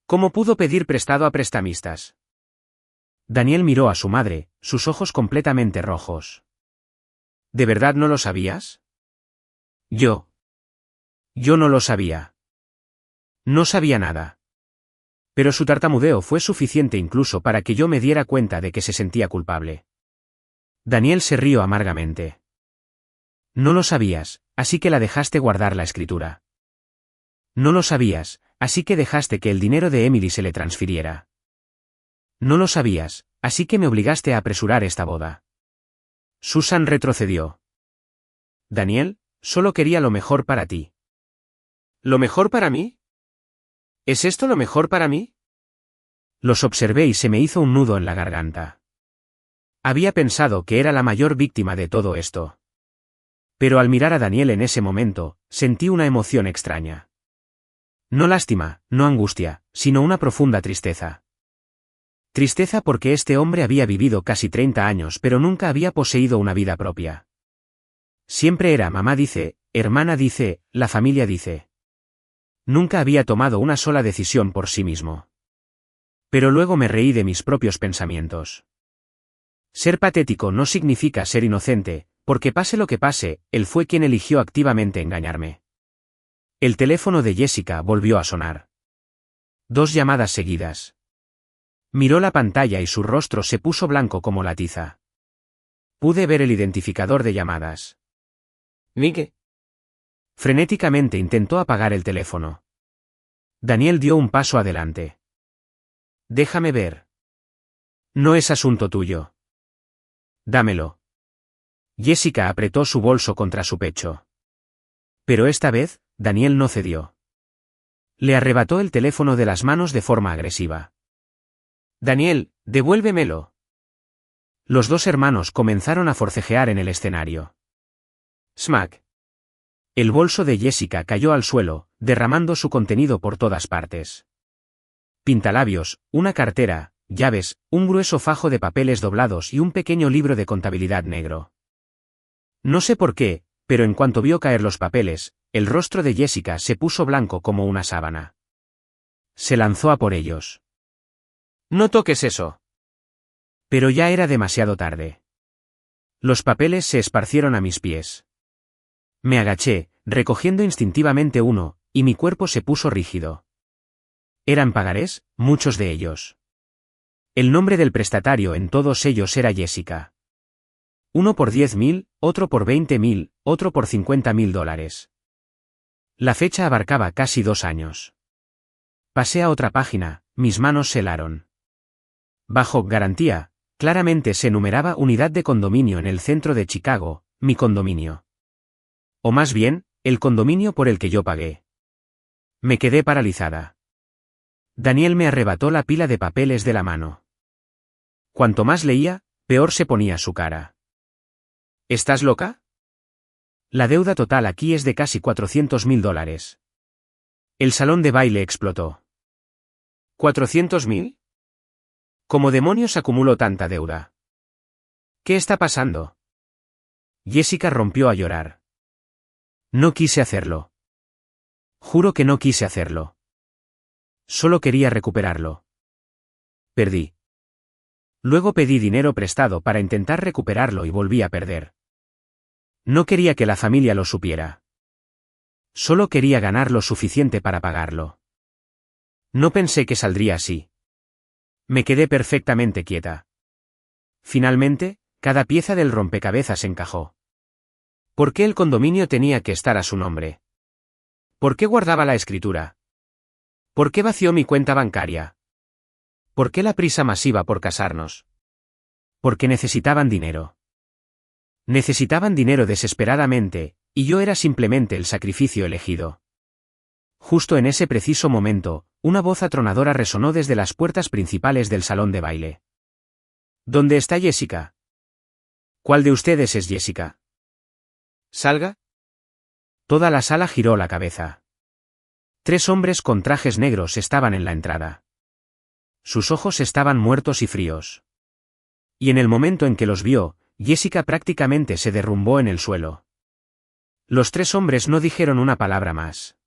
¿Cómo pudo pedir prestado a prestamistas? Daniel miró a su madre, sus ojos completamente rojos. ¿De verdad no lo sabías? Yo no lo sabía. No sabía nada. Pero su tartamudeo fue suficiente incluso para que yo me diera cuenta de que se sentía culpable. Daniel se rió amargamente. No lo sabías, así que la dejaste guardar la escritura. No lo sabías, así que dejaste que el dinero de Emily se le transfiriera. No lo sabías, así que me obligaste a apresurar esta boda. Susan retrocedió. Daniel, solo quería lo mejor para ti. ¿Lo mejor para mí? ¿Es esto lo mejor para mí? Los observé y se me hizo un nudo en la garganta. Había pensado que era la mayor víctima de todo esto. Pero al mirar a Daniel en ese momento, sentí una emoción extraña. No lástima, no angustia, sino una profunda tristeza. Tristeza porque este hombre había vivido casi 30 años pero nunca había poseído una vida propia. Siempre era mamá dice, hermana dice, la familia dice. Nunca había tomado una sola decisión por sí mismo. Pero luego me reí de mis propios pensamientos. Ser patético no significa ser inocente, porque pase lo que pase, él fue quien eligió activamente engañarme. El teléfono de Jessica volvió a sonar. 2 llamadas seguidas. Miró la pantalla y su rostro se puso blanco como la tiza. Pude ver el identificador de llamadas. ¿Mike? Frenéticamente intentó apagar el teléfono. Daniel dio un paso adelante. Déjame ver. No es asunto tuyo. Dámelo. Jessica apretó su bolso contra su pecho. Pero esta vez, Daniel no cedió. Le arrebató el teléfono de las manos de forma agresiva. Daniel, devuélvemelo. Los dos hermanos comenzaron a forcejear en el escenario. Smack. El bolso de Jessica cayó al suelo, derramando su contenido por todas partes. Pintalabios, una cartera, llaves, un grueso fajo de papeles doblados y un pequeño libro de contabilidad negro. No sé por qué, pero en cuanto vio caer los papeles, el rostro de Jessica se puso blanco como una sábana. Se lanzó a por ellos. No toques eso. Pero ya era demasiado tarde. Los papeles se esparcieron a mis pies. Me agaché, recogiendo instintivamente uno, y mi cuerpo se puso rígido. Eran pagarés, muchos de ellos. El nombre del prestatario en todos ellos era Jessica. Uno por 10.000, otro por 20.000, otro por $50.000. La fecha abarcaba casi 2 años. Pasé a otra página, mis manos se helaron. Bajo garantía, claramente se numeraba unidad de condominio en el centro de Chicago, mi condominio. O más bien, el condominio por el que yo pagué. Me quedé paralizada. Daniel me arrebató la pila de papeles de la mano. Cuanto más leía, peor se ponía su cara. ¿Estás loca? La deuda total aquí es de casi $400.000. El salón de baile explotó. ¿400.000? ¿Cómo demonios acumuló tanta deuda? ¿Qué está pasando? Jessica rompió a llorar. No quise hacerlo. Juro que no quise hacerlo. Solo quería recuperarlo. Perdí. Luego pedí dinero prestado para intentar recuperarlo y volví a perder. No quería que la familia lo supiera. Solo quería ganar lo suficiente para pagarlo. No pensé que saldría así. Me quedé perfectamente quieta. Finalmente, cada pieza del rompecabezas encajó. ¿Por qué el condominio tenía que estar a su nombre? ¿Por qué guardaba la escritura? ¿Por qué vació mi cuenta bancaria? ¿Por qué la prisa masiva por casarnos? Porque necesitaban dinero. Necesitaban dinero desesperadamente, y yo era simplemente el sacrificio elegido. Justo en ese preciso momento, una voz atronadora resonó desde las puertas principales del salón de baile. ¿Dónde está Jessica? ¿Cuál de ustedes es Jessica? ¿Salga? Toda la sala giró la cabeza. 3 hombres con trajes negros estaban en la entrada. Sus ojos estaban muertos y fríos. Y en el momento en que los vio, Jessica prácticamente se derrumbó en el suelo. Los 3 hombres no dijeron una palabra más.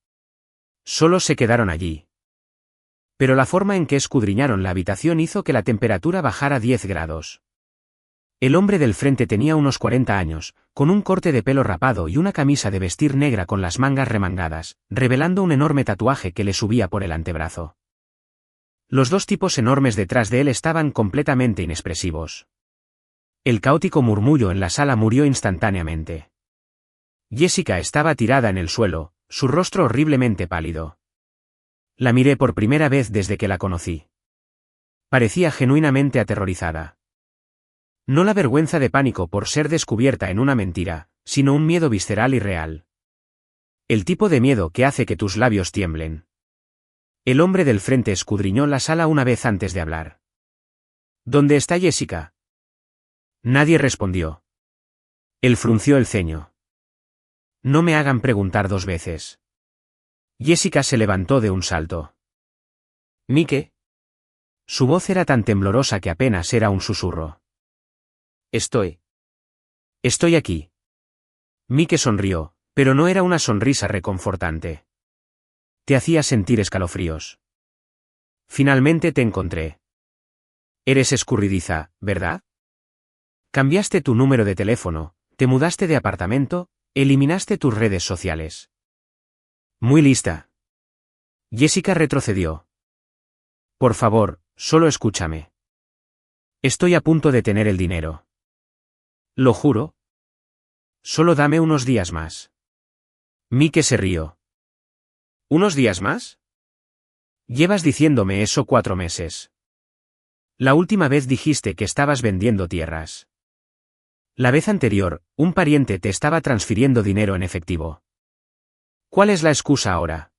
Solo se quedaron allí. Pero la forma en que escudriñaron la habitación hizo que la temperatura bajara 10 grados. El hombre del frente tenía unos 40 años, con un corte de pelo rapado y una camisa de vestir negra con las mangas remangadas, revelando un enorme tatuaje que le subía por el antebrazo. Los 2 tipos enormes detrás de él estaban completamente inexpresivos. El caótico murmullo en la sala murió instantáneamente. Jessica estaba tirada en el suelo, su rostro horriblemente pálido. La miré por primera vez desde que la conocí. Parecía genuinamente aterrorizada. No la vergüenza de pánico por ser descubierta en una mentira, sino un miedo visceral y real. El tipo de miedo que hace que tus labios tiemblen. El hombre del frente escudriñó la sala una vez antes de hablar. ¿Dónde está Jessica? Nadie respondió. Él frunció el ceño. No me hagan preguntar 2 veces. Jessica se levantó de un salto. ¿Mike? Su voz era tan temblorosa que apenas era un susurro. Estoy aquí. Mike sonrió, pero no era una sonrisa reconfortante. Te hacía sentir escalofríos. Finalmente te encontré. Eres escurridiza, ¿verdad? Cambiaste tu número de teléfono, te mudaste de apartamento, eliminaste tus redes sociales. Muy lista. Jessica retrocedió. Por favor, solo escúchame. Estoy a punto de tener el dinero. Lo juro. Solo dame unos días más. Mike se rió. ¿Unos días más? Llevas diciéndome eso 4 meses. La última vez dijiste que estabas vendiendo tierras. La vez anterior, un pariente te estaba transfiriendo dinero en efectivo. ¿Cuál es la excusa ahora?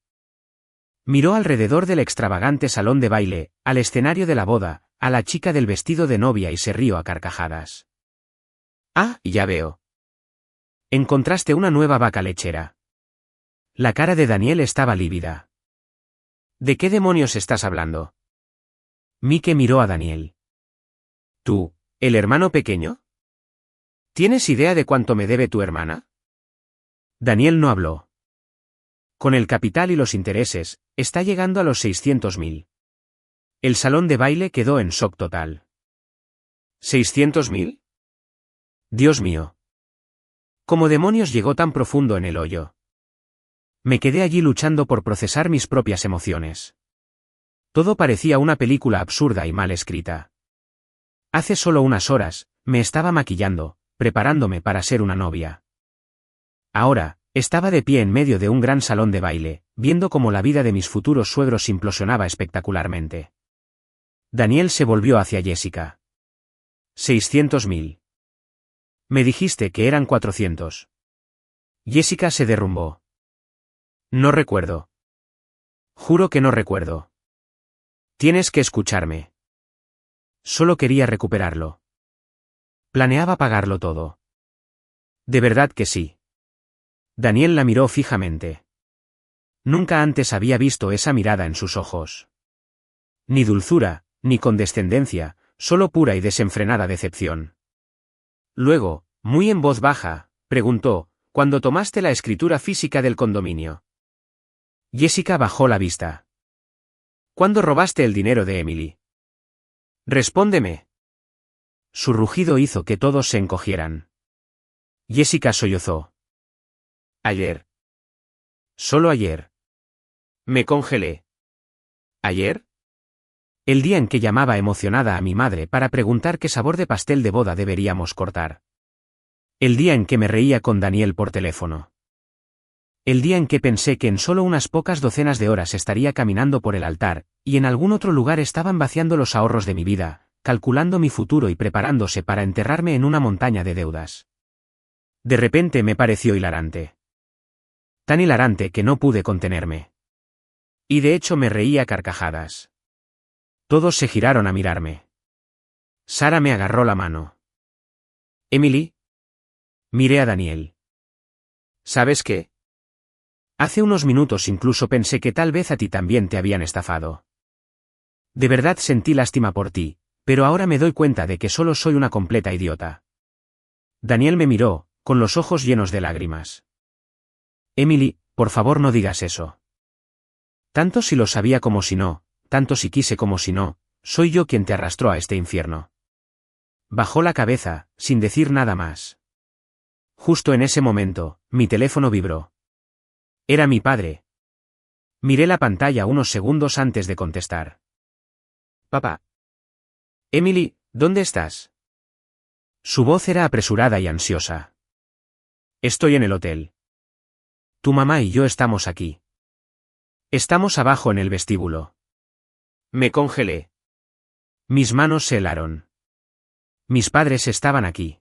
Miró alrededor del extravagante salón de baile, al escenario de la boda, a la chica del vestido de novia y se rió a carcajadas. Ah, ya veo. Encontraste una nueva vaca lechera. La cara de Daniel estaba lívida. ¿De qué demonios estás hablando? Mike miró a Daniel. ¿Tú, el hermano pequeño? ¿Tienes idea de cuánto me debe tu hermana? Daniel no habló. Con el capital y los intereses, está llegando a los 600.000. El salón de baile quedó en shock total. ¿600.000? Dios mío. ¿Cómo demonios llegó tan profundo en el hoyo? Me quedé allí luchando por procesar mis propias emociones. Todo parecía una película absurda y mal escrita. Hace solo unas horas, me estaba maquillando, preparándome para ser una novia. Ahora, estaba de pie en medio de un gran salón de baile, viendo cómo la vida de mis futuros suegros implosionaba espectacularmente. Daniel se volvió hacia Jessica. 600.000. Me dijiste que eran 400. Jessica se derrumbó. No recuerdo. Juro que no recuerdo. Tienes que escucharme. Solo quería recuperarlo. Planeaba pagarlo todo. De verdad que sí. Daniel la miró fijamente. Nunca antes había visto esa mirada en sus ojos. Ni dulzura, ni condescendencia, solo pura y desenfrenada decepción. Luego, muy en voz baja, preguntó, ¿cuándo tomaste la escritura física del condominio? Jessica bajó la vista. ¿Cuándo robaste el dinero de Emily? Respóndeme. Su rugido hizo que todos se encogieran. Jessica sollozó. Ayer. Solo ayer. Me congelé. ¿Ayer? El día en que llamaba emocionada a mi madre para preguntar qué sabor de pastel de boda deberíamos cortar. El día en que me reía con Daniel por teléfono. El día en que pensé que en solo unas pocas docenas de horas estaría caminando por el altar, y en algún otro lugar estaban vaciando los ahorros de mi vida, calculando mi futuro y preparándose para enterrarme en una montaña de deudas. De repente me pareció hilarante. Tan hilarante que no pude contenerme. Y de hecho me reí a carcajadas. Todos se giraron a mirarme. Sara me agarró la mano. ¿Emily? Miré a Daniel. ¿Sabes qué? Hace unos minutos incluso pensé que tal vez a ti también te habían estafado. De verdad sentí lástima por ti, pero ahora me doy cuenta de que solo soy una completa idiota. Daniel me miró, con los ojos llenos de lágrimas. Emily, por favor no digas eso. Tanto si lo sabía como si no, tanto si quise como si no, soy yo quien te arrastró a este infierno. Bajó la cabeza, sin decir nada más. Justo en ese momento, mi teléfono vibró. Era mi padre. Miré la pantalla unos segundos antes de contestar. Papá. Emily, ¿dónde estás? Su voz era apresurada y ansiosa. Estoy en el hotel. Tu mamá y yo estamos aquí. Estamos abajo en el vestíbulo. Me congelé. Mis manos se helaron. Mis padres estaban aquí.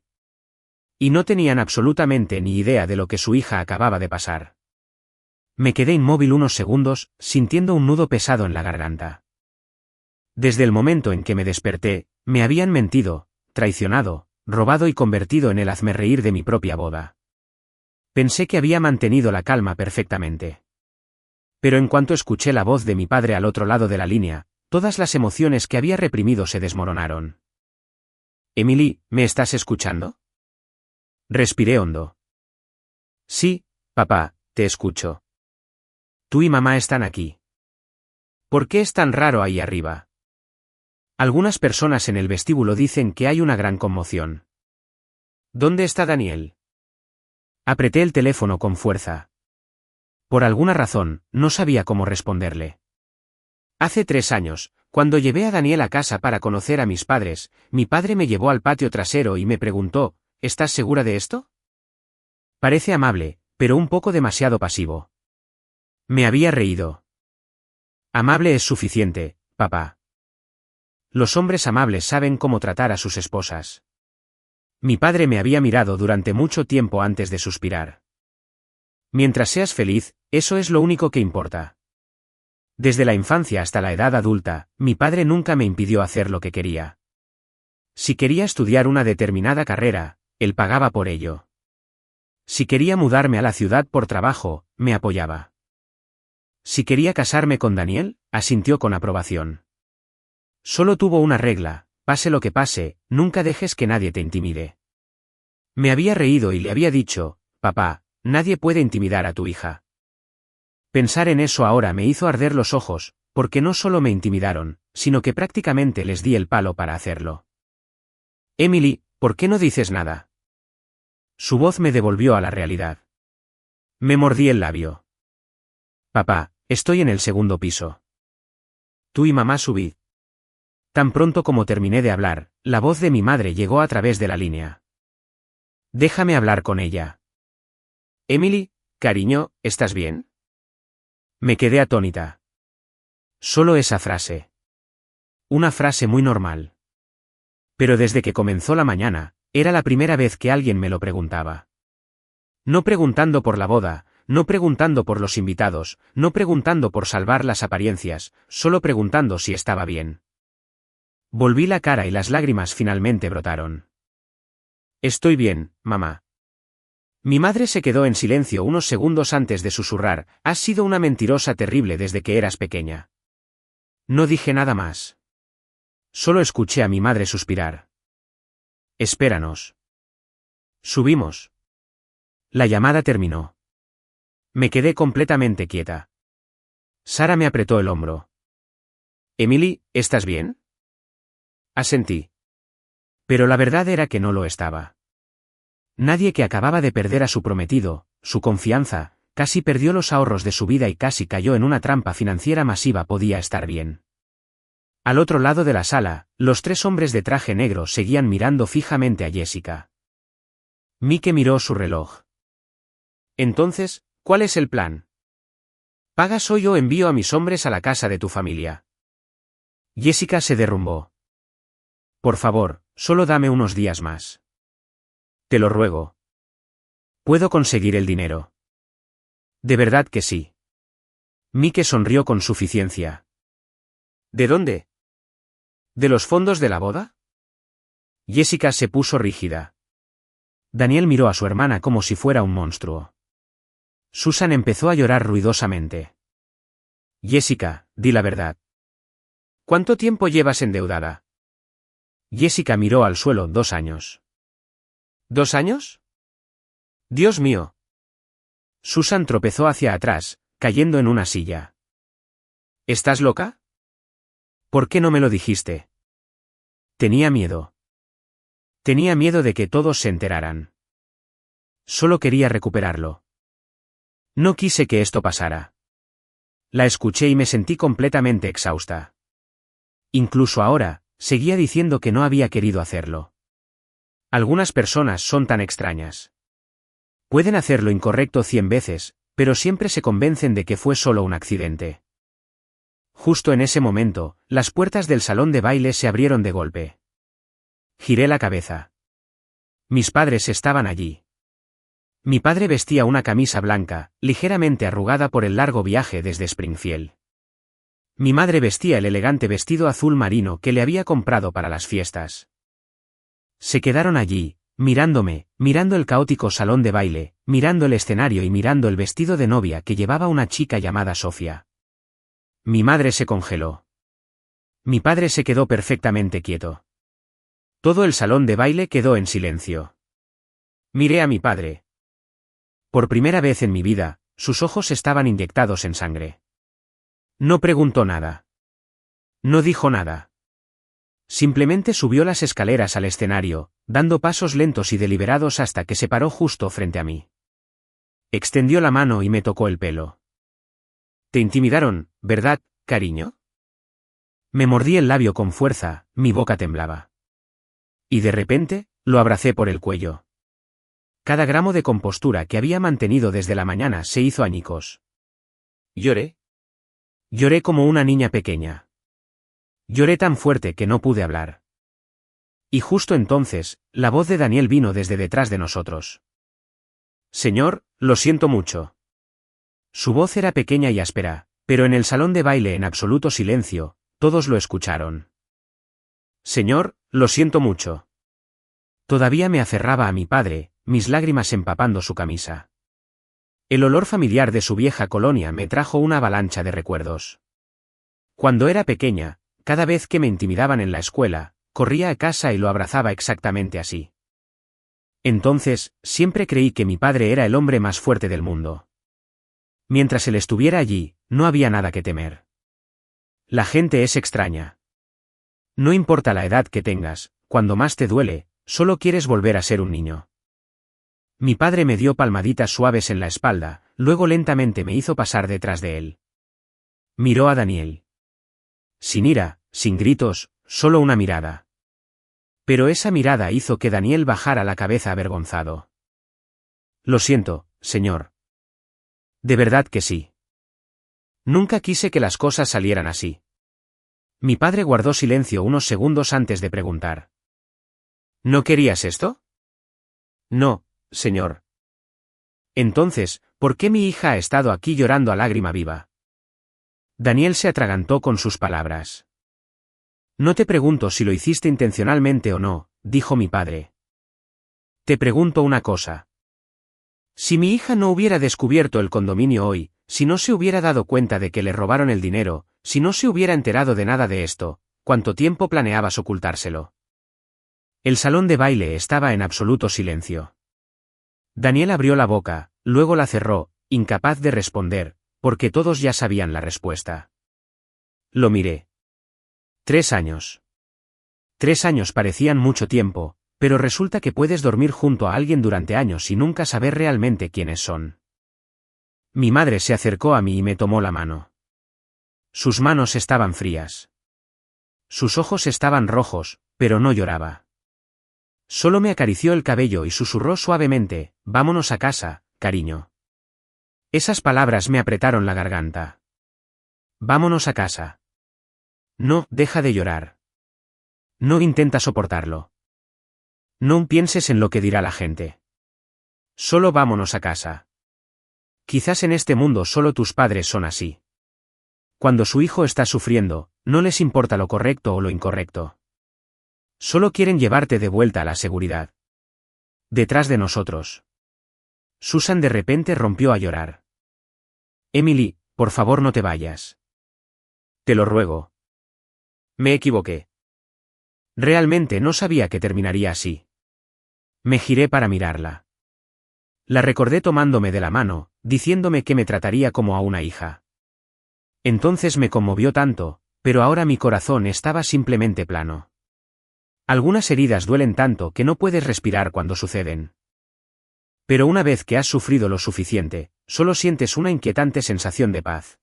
Y no tenían absolutamente ni idea de lo que su hija acababa de pasar. Me quedé inmóvil unos segundos, sintiendo un nudo pesado en la garganta. Desde el momento en que me desperté, me habían mentido, traicionado, robado y convertido en el hazmerreír de mi propia boda. Pensé que había mantenido la calma perfectamente. Pero en cuanto escuché la voz de mi padre al otro lado de la línea, todas las emociones que había reprimido se desmoronaron. Emily, ¿me estás escuchando? Respiré hondo. Sí, papá, te escucho. Tú y mamá están aquí. ¿Por qué es tan raro ahí arriba? Algunas personas en el vestíbulo dicen que hay una gran conmoción. ¿Dónde está Daniel? Apreté el teléfono con fuerza. Por alguna razón, no sabía cómo responderle. Hace 3 años, cuando llevé a Daniel a casa para conocer a mis padres, mi padre me llevó al patio trasero y me preguntó, ¿estás segura de esto? Parece amable, pero un poco demasiado pasivo. Me había reído. Amable es suficiente, papá. Los hombres amables saben cómo tratar a sus esposas. Mi padre me había mirado durante mucho tiempo antes de suspirar. Mientras seas feliz, eso es lo único que importa. Desde la infancia hasta la edad adulta, mi padre nunca me impidió hacer lo que quería. Si quería estudiar una determinada carrera, él pagaba por ello. Si quería mudarme a la ciudad por trabajo, me apoyaba. Si quería casarme con Daniel, asintió con aprobación. Solo tuvo una regla: pase lo que pase, nunca dejes que nadie te intimide. Me había reído y le había dicho: papá, nadie puede intimidar a tu hija. Pensar en eso ahora me hizo arder los ojos, porque no solo me intimidaron, sino que prácticamente les di el palo para hacerlo. Emily, ¿por qué no dices nada? Su voz me devolvió a la realidad. Me mordí el labio. Papá, estoy en el segundo piso. Tú y mamá subid. Tan pronto como terminé de hablar, la voz de mi madre llegó a través de la línea. Déjame hablar con ella. Emily, cariño, ¿estás bien? Me quedé atónita. Solo esa frase. Una frase muy normal. Pero desde que comenzó la mañana, era la primera vez que alguien me lo preguntaba. No preguntando por la boda, no preguntando por los invitados, no preguntando por salvar las apariencias, solo preguntando si estaba bien. Volví la cara y las lágrimas finalmente brotaron. Estoy bien, mamá. Mi madre se quedó en silencio unos segundos antes de susurrar: has sido una mentirosa terrible desde que eras pequeña. No dije nada más. Solo escuché a mi madre suspirar. Espéranos. Subimos. La llamada terminó. Me quedé completamente quieta. Sara me apretó el hombro. Emily, ¿estás bien? Asentí. Pero la verdad era que no lo estaba. Nadie que acababa de perder a su prometido, su confianza, casi perdió los ahorros de su vida y casi cayó en una trampa financiera masiva podía estar bien. Al otro lado de la sala, los tres hombres de traje negro seguían mirando fijamente a Jessica. Mike miró su reloj. Entonces, ¿cuál es el plan? ¿Pagas hoy o envío a mis hombres a la casa de tu familia? Jessica se derrumbó. Por favor, solo dame unos días más. Te lo ruego. ¿Puedo conseguir el dinero? De verdad que sí. Mike sonrió con suficiencia. ¿De dónde? ¿De los fondos de la boda? Jessica se puso rígida. Daniel miró a su hermana como si fuera un monstruo. Susan empezó a llorar ruidosamente. Jessica, di la verdad. ¿Cuánto tiempo llevas endeudada? Jessica miró al suelo. 2 años. ¿2 años? Dios mío. Susan tropezó hacia atrás, cayendo en una silla. ¿Estás loca? ¿Por qué no me lo dijiste? Tenía miedo. Tenía miedo de que todos se enteraran. Solo quería recuperarlo. No quise que esto pasara. La escuché y me sentí completamente exhausta. Incluso ahora, seguía diciendo que no había querido hacerlo. Algunas personas son tan extrañas. Pueden hacer lo incorrecto 100 veces, pero siempre se convencen de que fue solo un accidente. Justo en ese momento, las puertas del salón de baile se abrieron de golpe. Giré la cabeza. Mis padres estaban allí. Mi padre vestía una camisa blanca, ligeramente arrugada por el largo viaje desde Springfield. Mi madre vestía el elegante vestido azul marino que le había comprado para las fiestas. Se quedaron allí, mirándome, mirando el caótico salón de baile, mirando el escenario y mirando el vestido de novia que llevaba una chica llamada Sofía. Mi madre se congeló. Mi padre se quedó perfectamente quieto. Todo el salón de baile quedó en silencio. Miré a mi padre. Por primera vez en mi vida, sus ojos estaban inyectados en sangre. No preguntó nada. No dijo nada. Simplemente subió las escaleras al escenario, dando pasos lentos y deliberados hasta que se paró justo frente a mí. Extendió la mano y me tocó el pelo. Te intimidaron, ¿verdad, cariño? Me mordí el labio con fuerza, mi boca temblaba. Y de repente, lo abracé por el cuello. Cada gramo de compostura que había mantenido desde la mañana se hizo añicos. Lloré. Lloré como una niña pequeña. Lloré tan fuerte que no pude hablar. Y justo entonces, la voz de Daniel vino desde detrás de nosotros. Señor, lo siento mucho. Su voz era pequeña y áspera, Pero en el salón de baile en absoluto silencio, todos lo escucharon. Señor, lo siento mucho. Todavía me aferraba a mi padre, mis lágrimas empapando su camisa. El olor familiar de su vieja colonia me trajo una avalancha de recuerdos. Cuando era pequeña, cada vez que me intimidaban en la escuela, corría a casa y lo abrazaba exactamente así. Entonces, siempre creí que mi padre era el hombre más fuerte del mundo. Mientras él estuviera allí, no había nada que temer. La gente es extraña. No importa la edad que tengas, cuando más te duele, solo quieres volver a ser un niño. Mi padre me dio palmaditas suaves en la espalda, luego lentamente me hizo pasar detrás de él. Miró a Daniel. Sin ira, sin gritos, solo una mirada. Pero esa mirada hizo que Daniel bajara la cabeza avergonzado. Lo siento, señor. De verdad que sí. Nunca quise que las cosas salieran así. Mi padre guardó silencio unos segundos antes de preguntar. ¿No querías esto? No, señor. Entonces, ¿por qué mi hija ha estado aquí llorando a lágrima viva? Daniel se atragantó con sus palabras. No te pregunto si lo hiciste intencionalmente o no, dijo mi padre. Te pregunto una cosa. Si mi hija no hubiera descubierto el condominio hoy, si no se hubiera dado cuenta de que le robaron el dinero, si no se hubiera enterado de nada de esto, ¿cuánto tiempo planeabas ocultárselo? El salón de baile estaba en absoluto silencio. Daniel abrió la boca, luego la cerró, incapaz de responder, porque todos ya sabían la respuesta. Lo miré. 3 años. 3 años parecían mucho tiempo, pero resulta que puedes dormir junto a alguien durante años y nunca saber realmente quiénes son. Mi madre se acercó a mí y me tomó la mano. Sus manos estaban frías. Sus ojos estaban rojos, pero no lloraba. Solo me acarició el cabello y susurró suavemente, vámonos a casa, cariño. Esas palabras me apretaron la garganta. Vámonos a casa. No, deja de llorar. No intenta soportarlo. No pienses en lo que dirá la gente. Solo vámonos a casa. Quizás en este mundo solo tus padres son así. Cuando su hijo está sufriendo, no les importa lo correcto o lo incorrecto. Solo quieren llevarte de vuelta a la seguridad. Detrás de nosotros. Susan de repente rompió a llorar. Emily, por favor no te vayas. Te lo ruego. Me equivoqué. Realmente no sabía que terminaría así. Me giré para mirarla. La recordé tomándome de la mano, diciéndome que me trataría como a una hija. Entonces me conmovió tanto, pero ahora mi corazón estaba simplemente plano. Algunas heridas duelen tanto que no puedes respirar cuando suceden. Pero una vez que has sufrido lo suficiente, solo sientes una inquietante sensación de paz.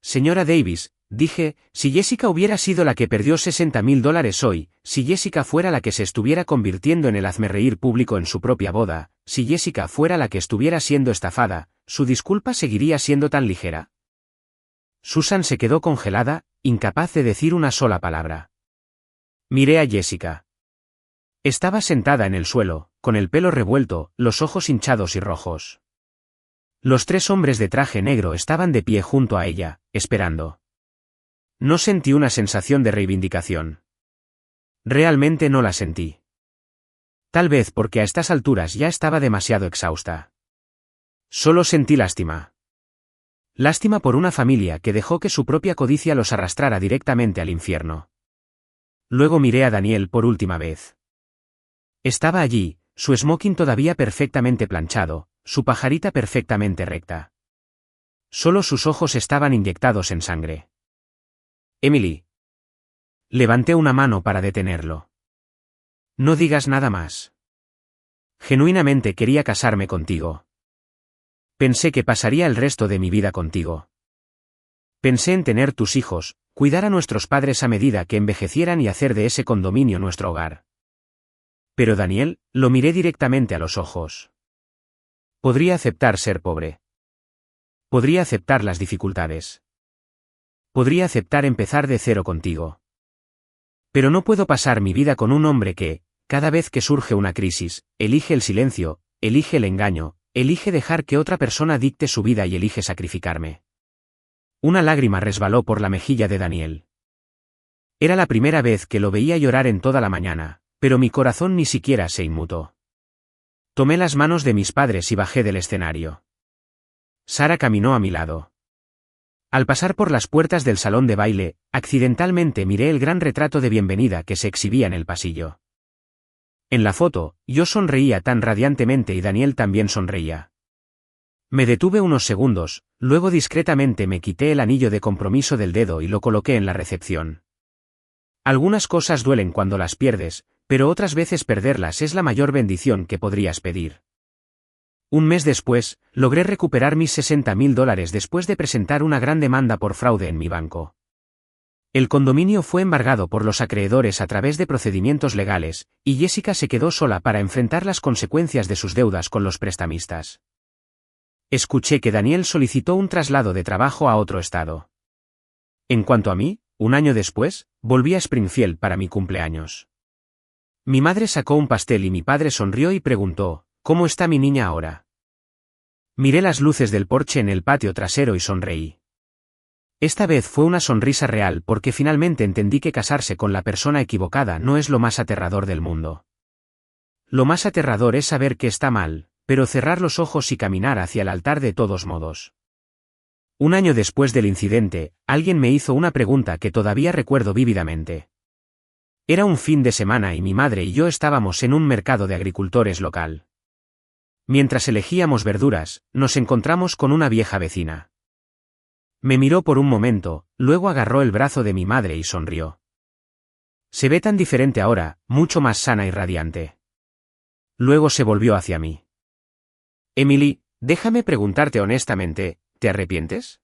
Señora Davis, dije, si Jessica hubiera sido la que perdió $60,000 hoy, si Jessica fuera la que se estuviera convirtiendo en el hazmerreír público en su propia boda, si Jessica fuera la que estuviera siendo estafada, ¿su disculpa seguiría siendo tan ligera? Susan se quedó congelada, incapaz de decir una sola palabra. Miré a Jessica. Estaba sentada en el suelo, con el pelo revuelto, los ojos hinchados y rojos. Los 3 hombres de traje negro estaban de pie junto a ella, esperando. No sentí una sensación de reivindicación. Realmente no la sentí. Tal vez porque a estas alturas ya estaba demasiado exhausta. Solo sentí lástima. Lástima por una familia que dejó que su propia codicia los arrastrara directamente al infierno. Luego miré a Daniel por última vez. Estaba allí, su smoking todavía perfectamente planchado, su pajarita perfectamente recta. Solo sus ojos estaban inyectados en sangre. Emily. Levanté una mano para detenerlo. No digas nada más. Genuinamente quería casarme contigo. Pensé que pasaría el resto de mi vida contigo. Pensé en tener tus hijos, cuidar a nuestros padres a medida que envejecieran y hacer de ese condominio nuestro hogar. Pero Daniel, lo miré directamente a los ojos. Podría aceptar ser pobre. Podría aceptar las dificultades. Podría aceptar empezar de cero contigo. Pero no puedo pasar mi vida con un hombre que, cada vez que surge una crisis, elige el silencio, elige el engaño, elige dejar que otra persona dicte su vida y elige sacrificarme. Una lágrima resbaló por la mejilla de Daniel. Era la primera vez que lo veía llorar en toda la mañana, pero mi corazón ni siquiera se inmutó. Tomé las manos de mis padres y bajé del escenario. Sara caminó a mi lado. Al pasar por las puertas del salón de baile, accidentalmente miré el gran retrato de bienvenida que se exhibía en el pasillo. En la foto, yo sonreía tan radiantemente y Daniel también sonreía. Me detuve unos segundos, luego discretamente me quité el anillo de compromiso del dedo y lo coloqué en la recepción. Algunas cosas duelen cuando las pierdes, pero otras veces perderlas es la mayor bendición que podrías pedir. Un mes después, logré recuperar mis $60.000 después de presentar una gran demanda por fraude en mi banco. El condominio fue embargado por los acreedores a través de procedimientos legales, y Jessica se quedó sola para enfrentar las consecuencias de sus deudas con los prestamistas. Escuché que Daniel solicitó un traslado de trabajo a otro estado. En cuanto a mí, un año después, volví a Springfield para mi cumpleaños. Mi madre sacó un pastel y mi padre sonrió y preguntó, ¿cómo está mi niña ahora? Miré las luces del porche en el patio trasero y sonreí. Esta vez fue una sonrisa real porque finalmente entendí que casarse con la persona equivocada no es lo más aterrador del mundo. Lo más aterrador es saber que está mal, pero cerrar los ojos y caminar hacia el altar de todos modos. Un año después del incidente, alguien me hizo una pregunta que todavía recuerdo vívidamente. Era un fin de semana y mi madre y yo estábamos en un mercado de agricultores local. Mientras elegíamos verduras, nos encontramos con una vieja vecina. Me miró por un momento, luego agarró el brazo de mi madre y sonrió. Se ve tan diferente ahora, mucho más sana y radiante. Luego se volvió hacia mí. Emily, déjame preguntarte honestamente, ¿te arrepientes?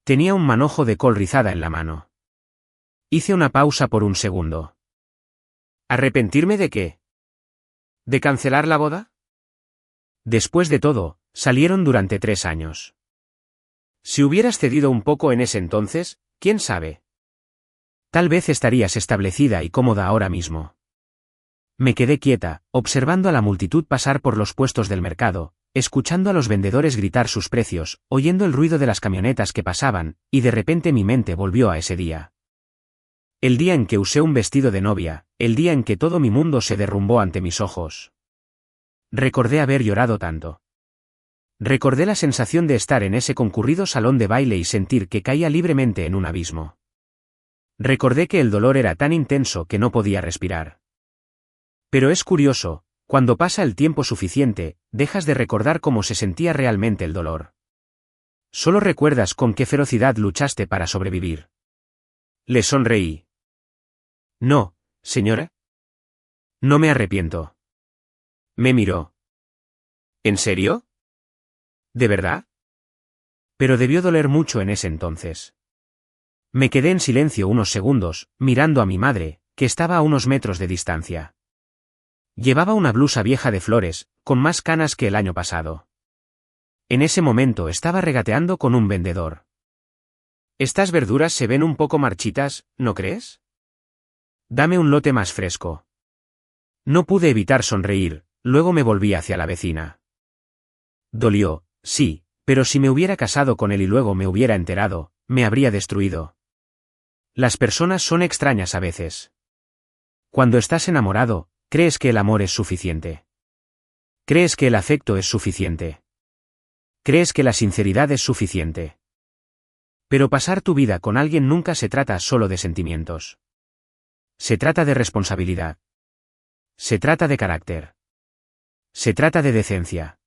Tenía un manojo de col rizada en la mano. Hice una pausa por un segundo. ¿Arrepentirme de qué? ¿De cancelar la boda? Después de todo, salieron durante 3 años. Si hubieras cedido un poco en ese entonces, ¿quién sabe? Tal vez estarías establecida y cómoda ahora mismo. Me quedé quieta, observando a la multitud pasar por los puestos del mercado, escuchando a los vendedores gritar sus precios, oyendo el ruido de las camionetas que pasaban, y de repente mi mente volvió a ese día. El día en que usé un vestido de novia, el día en que todo mi mundo se derrumbó ante mis ojos. Recordé haber llorado tanto. Recordé la sensación de estar en ese concurrido salón de baile y sentir que caía libremente en un abismo. Recordé que el dolor era tan intenso que no podía respirar. Pero es curioso, cuando pasa el tiempo suficiente, dejas de recordar cómo se sentía realmente el dolor. Solo recuerdas con qué ferocidad luchaste para sobrevivir. Le sonreí. No, señora. No me arrepiento. Me miró. ¿En serio? ¿De verdad? Pero debió doler mucho en ese entonces. Me quedé en silencio unos segundos, mirando a mi madre, que estaba a unos metros de distancia. Llevaba una blusa vieja de flores, con más canas que el año pasado. En ese momento estaba regateando con un vendedor. Estas verduras se ven un poco marchitas, ¿no crees? Dame un lote más fresco. No pude evitar sonreír, luego me volví hacia la vecina. Dolió, sí, pero si me hubiera casado con él y luego me hubiera enterado, me habría destruido. Las personas son extrañas a veces. Cuando estás enamorado, crees que el amor es suficiente. Crees que el afecto es suficiente. Crees que la sinceridad es suficiente. Pero pasar tu vida con alguien nunca se trata solo de sentimientos. Se trata de responsabilidad. Se trata de carácter. Se trata de decencia.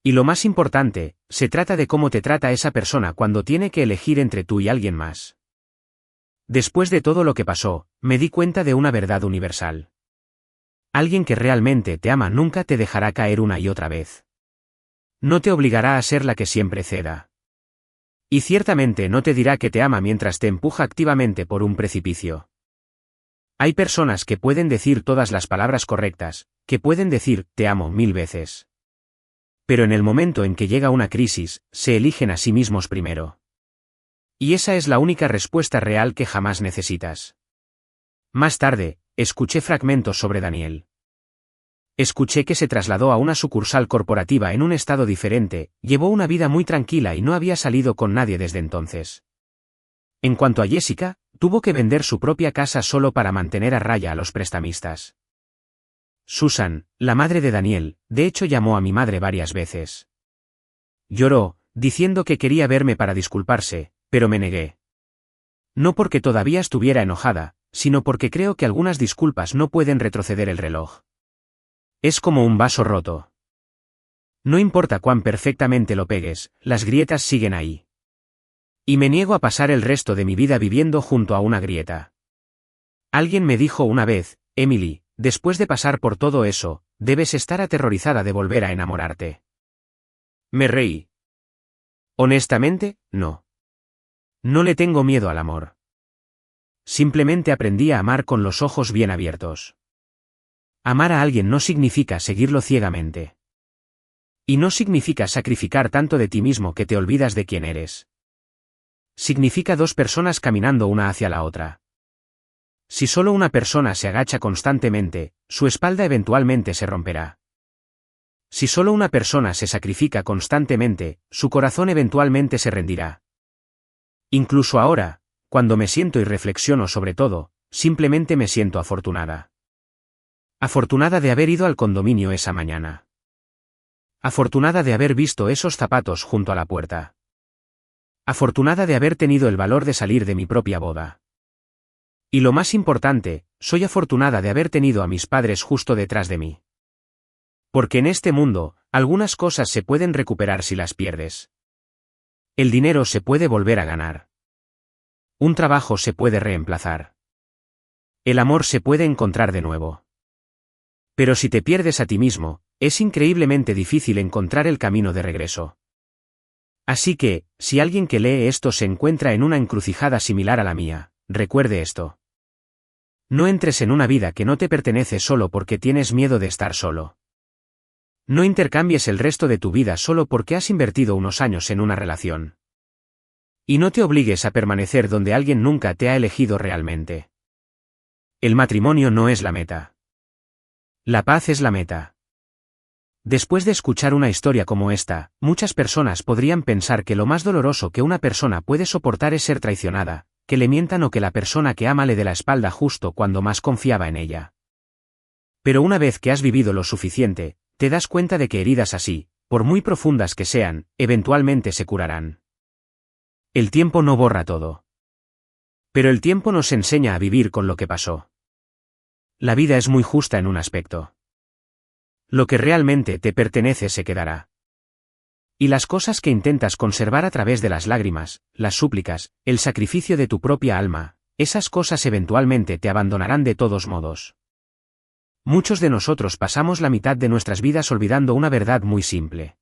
Y lo más importante, se trata de cómo te trata esa persona cuando tiene que elegir entre tú y alguien más. Después de todo lo que pasó, me di cuenta de una verdad universal. Alguien que realmente te ama nunca te dejará caer una y otra vez. No te obligará a ser la que siempre ceda. Y ciertamente no te dirá que te ama mientras te empuja activamente por un precipicio. Hay personas que pueden decir todas las palabras correctas, que pueden decir te amo 1000 veces. Pero en el momento en que llega una crisis, se eligen a sí mismos primero. Y esa es la única respuesta real que jamás necesitas. Más tarde, escuché fragmentos sobre Daniel. Escuché que se trasladó a una sucursal corporativa en un estado diferente, llevó una vida muy tranquila y no había salido con nadie desde entonces. En cuanto a Jessica, tuvo que vender su propia casa solo para mantener a raya a los prestamistas. Susan, la madre de Daniel, de hecho llamó a mi madre varias veces. Lloró, diciendo que quería verme para disculparse, pero me negué. No porque todavía estuviera enojada, sino porque creo que algunas disculpas no pueden retroceder el reloj. Es como un vaso roto. No importa cuán perfectamente lo pegues, las grietas siguen ahí. Y me niego a pasar el resto de mi vida viviendo junto a una grieta. Alguien me dijo una vez, Emily, después de pasar por todo eso, debes estar aterrorizada de volver a enamorarte. Me reí. Honestamente, no. No le tengo miedo al amor. Simplemente aprendí a amar con los ojos bien abiertos. Amar a alguien no significa seguirlo ciegamente. Y no significa sacrificar tanto de ti mismo que te olvidas de quién eres. Significa dos personas caminando una hacia la otra. Si solo una persona se agacha constantemente, su espalda eventualmente se romperá. Si solo una persona se sacrifica constantemente, su corazón eventualmente se rendirá. Incluso ahora, cuando me siento y reflexiono sobre todo, simplemente me siento afortunada. Afortunada de haber ido al condominio esa mañana. Afortunada de haber visto esos zapatos junto a la puerta. Afortunada de haber tenido el valor de salir de mi propia boda. Y lo más importante, soy afortunada de haber tenido a mis padres justo detrás de mí. Porque en este mundo, algunas cosas se pueden recuperar si las pierdes. El dinero se puede volver a ganar. Un trabajo se puede reemplazar. El amor se puede encontrar de nuevo. Pero si te pierdes a ti mismo, es increíblemente difícil encontrar el camino de regreso. Así que, si alguien que lee esto se encuentra en una encrucijada similar a la mía, recuerde esto. No entres en una vida que no te pertenece solo porque tienes miedo de estar solo. No intercambies el resto de tu vida solo porque has invertido unos años en una relación. Y no te obligues a permanecer donde alguien nunca te ha elegido realmente. El matrimonio no es la meta. La paz es la meta. Después de escuchar una historia como esta, muchas personas podrían pensar que lo más doloroso que una persona puede soportar es ser traicionada, que le mientan o que la persona que ama le dé la espalda justo cuando más confiaba en ella. Pero una vez que has vivido lo suficiente, te das cuenta de que heridas así, por muy profundas que sean, eventualmente se curarán. El tiempo no borra todo. Pero el tiempo nos enseña a vivir con lo que pasó. La vida es muy justa en un aspecto. Lo que realmente te pertenece se quedará. Y las cosas que intentas conservar a través de las lágrimas, las súplicas, el sacrificio de tu propia alma, esas cosas eventualmente te abandonarán de todos modos. Muchos de nosotros pasamos la mitad de nuestras vidas olvidando una verdad muy simple.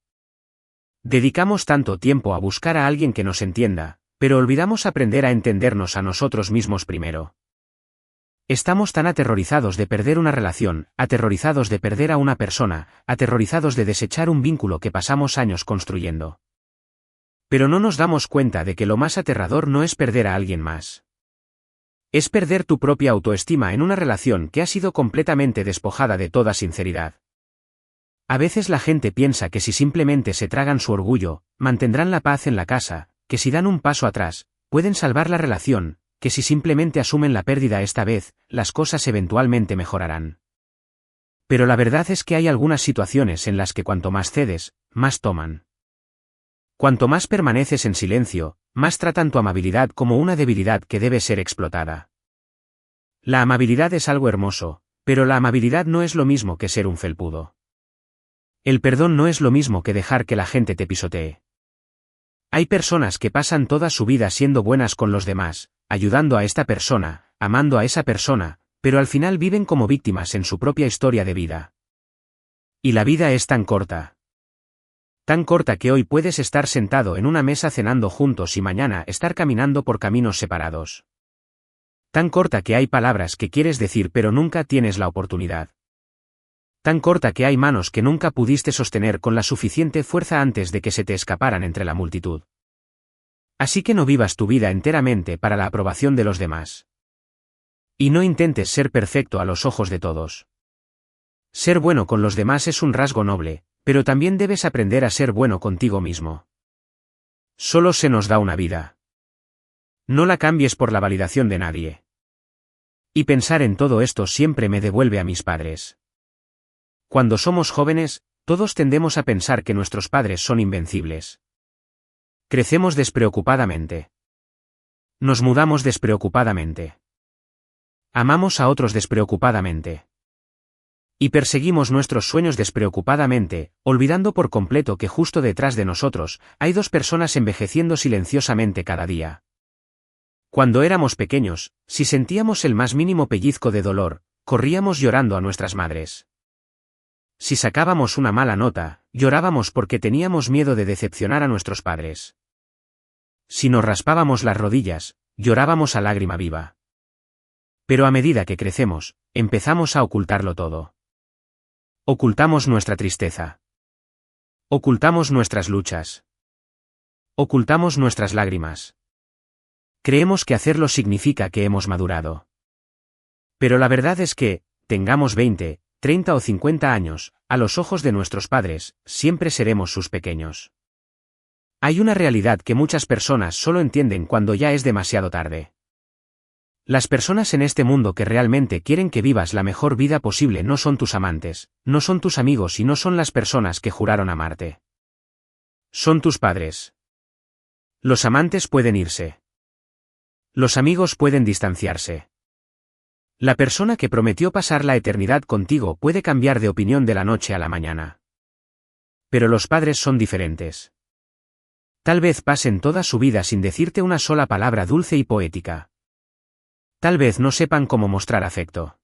Dedicamos tanto tiempo a buscar a alguien que nos entienda, pero olvidamos aprender a entendernos a nosotros mismos primero. Estamos tan aterrorizados de perder una relación, aterrorizados de perder a una persona, aterrorizados de desechar un vínculo que pasamos años construyendo. Pero no nos damos cuenta de que lo más aterrador no es perder a alguien más. Es perder tu propia autoestima en una relación que ha sido completamente despojada de toda sinceridad. A veces la gente piensa que si simplemente se tragan su orgullo, mantendrán la paz en la casa, que si dan un paso atrás, pueden salvar la relación, que si simplemente asumen la pérdida esta vez, las cosas eventualmente mejorarán. Pero la verdad es que hay algunas situaciones en las que cuanto más cedes, más toman. Cuanto más permaneces en silencio, más tratan tu amabilidad como una debilidad que debe ser explotada. La amabilidad es algo hermoso, pero la amabilidad no es lo mismo que ser un felpudo. El perdón no es lo mismo que dejar que la gente te pisotee. Hay personas que pasan toda su vida siendo buenas con los demás, ayudando a esta persona, amando a esa persona, pero al final viven como víctimas en su propia historia de vida. Y la vida es tan corta. Tan corta que hoy puedes estar sentado en una mesa cenando juntos y mañana estar caminando por caminos separados. Tan corta que hay palabras que quieres decir pero nunca tienes la oportunidad. Tan corta que hay manos que nunca pudiste sostener con la suficiente fuerza antes de que se te escaparan entre la multitud. Así que no vivas tu vida enteramente para la aprobación de los demás. Y no intentes ser perfecto a los ojos de todos. Ser bueno con los demás es un rasgo noble, pero también debes aprender a ser bueno contigo mismo. Solo se nos da una vida. No la cambies por la validación de nadie. Y pensar en todo esto siempre me devuelve a mis padres. Cuando somos jóvenes, todos tendemos a pensar que nuestros padres son invencibles. Crecemos despreocupadamente. Nos mudamos despreocupadamente. Amamos a otros despreocupadamente. Y perseguimos nuestros sueños despreocupadamente, olvidando por completo que justo detrás de nosotros hay dos personas envejeciendo silenciosamente cada día. Cuando éramos pequeños, si sentíamos el más mínimo pellizco de dolor, corríamos llorando a nuestras madres. Si sacábamos una mala nota, llorábamos porque teníamos miedo de decepcionar a nuestros padres. Si nos raspábamos las rodillas, llorábamos a lágrima viva. Pero a medida que crecemos, empezamos a ocultarlo todo. Ocultamos nuestra tristeza. Ocultamos nuestras luchas. Ocultamos nuestras lágrimas. Creemos que hacerlo significa que hemos madurado. Pero la verdad es que, tengamos 20, 30 o 50 años, a los ojos de nuestros padres, siempre seremos sus pequeños. Hay una realidad que muchas personas solo entienden cuando ya es demasiado tarde. Las personas en este mundo que realmente quieren que vivas la mejor vida posible no son tus amantes, no son tus amigos y no son las personas que juraron amarte. Son tus padres. Los amantes pueden irse. Los amigos pueden distanciarse. La persona que prometió pasar la eternidad contigo puede cambiar de opinión de la noche a la mañana. Pero los padres son diferentes. Tal vez pasen toda su vida sin decirte una sola palabra dulce y poética. Tal vez no sepan cómo mostrar afecto.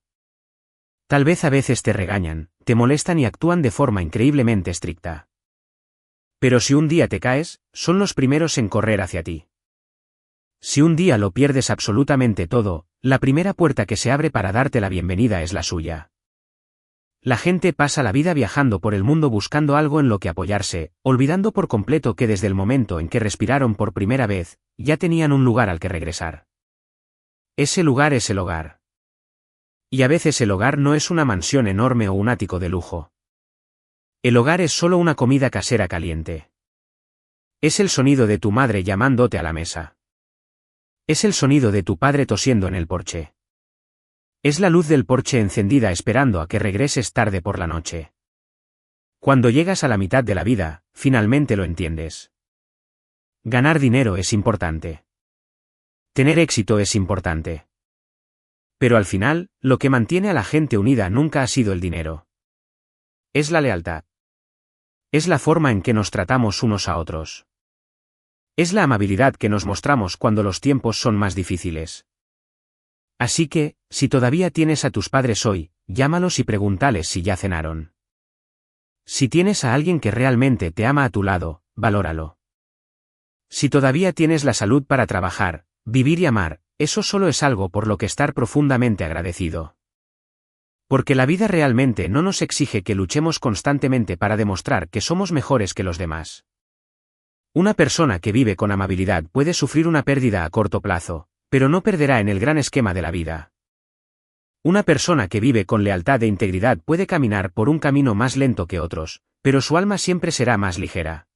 Tal vez a veces te regañan, te molestan y actúan de forma increíblemente estricta. Pero si un día te caes, son los primeros en correr hacia ti. Si un día lo pierdes absolutamente todo, la primera puerta que se abre para darte la bienvenida es la suya. La gente pasa la vida viajando por el mundo buscando algo en lo que apoyarse, olvidando por completo que desde el momento en que respiraron por primera vez, ya tenían un lugar al que regresar. Ese lugar es el hogar. Y a veces el hogar no es una mansión enorme o un ático de lujo. El hogar es solo una comida casera caliente. Es el sonido de tu madre llamándote a la mesa. Es el sonido de tu padre tosiendo en el porche. Es la luz del porche encendida esperando a que regreses tarde por la noche. Cuando llegas a la mitad de la vida, finalmente lo entiendes. Ganar dinero es importante. Tener éxito es importante. Pero al final, lo que mantiene a la gente unida nunca ha sido el dinero. Es la lealtad. Es la forma en que nos tratamos unos a otros. Es la amabilidad que nos mostramos cuando los tiempos son más difíciles. Así que, si todavía tienes a tus padres hoy, llámalos y pregúntales si ya cenaron. Si tienes a alguien que realmente te ama a tu lado, valóralo. Si todavía tienes la salud para trabajar, vivir y amar, eso solo es algo por lo que estar profundamente agradecido. Porque la vida realmente no nos exige que luchemos constantemente para demostrar que somos mejores que los demás. Una persona que vive con amabilidad puede sufrir una pérdida a corto plazo, pero no perderá en el gran esquema de la vida. Una persona que vive con lealtad e integridad puede caminar por un camino más lento que otros, pero su alma siempre será más ligera.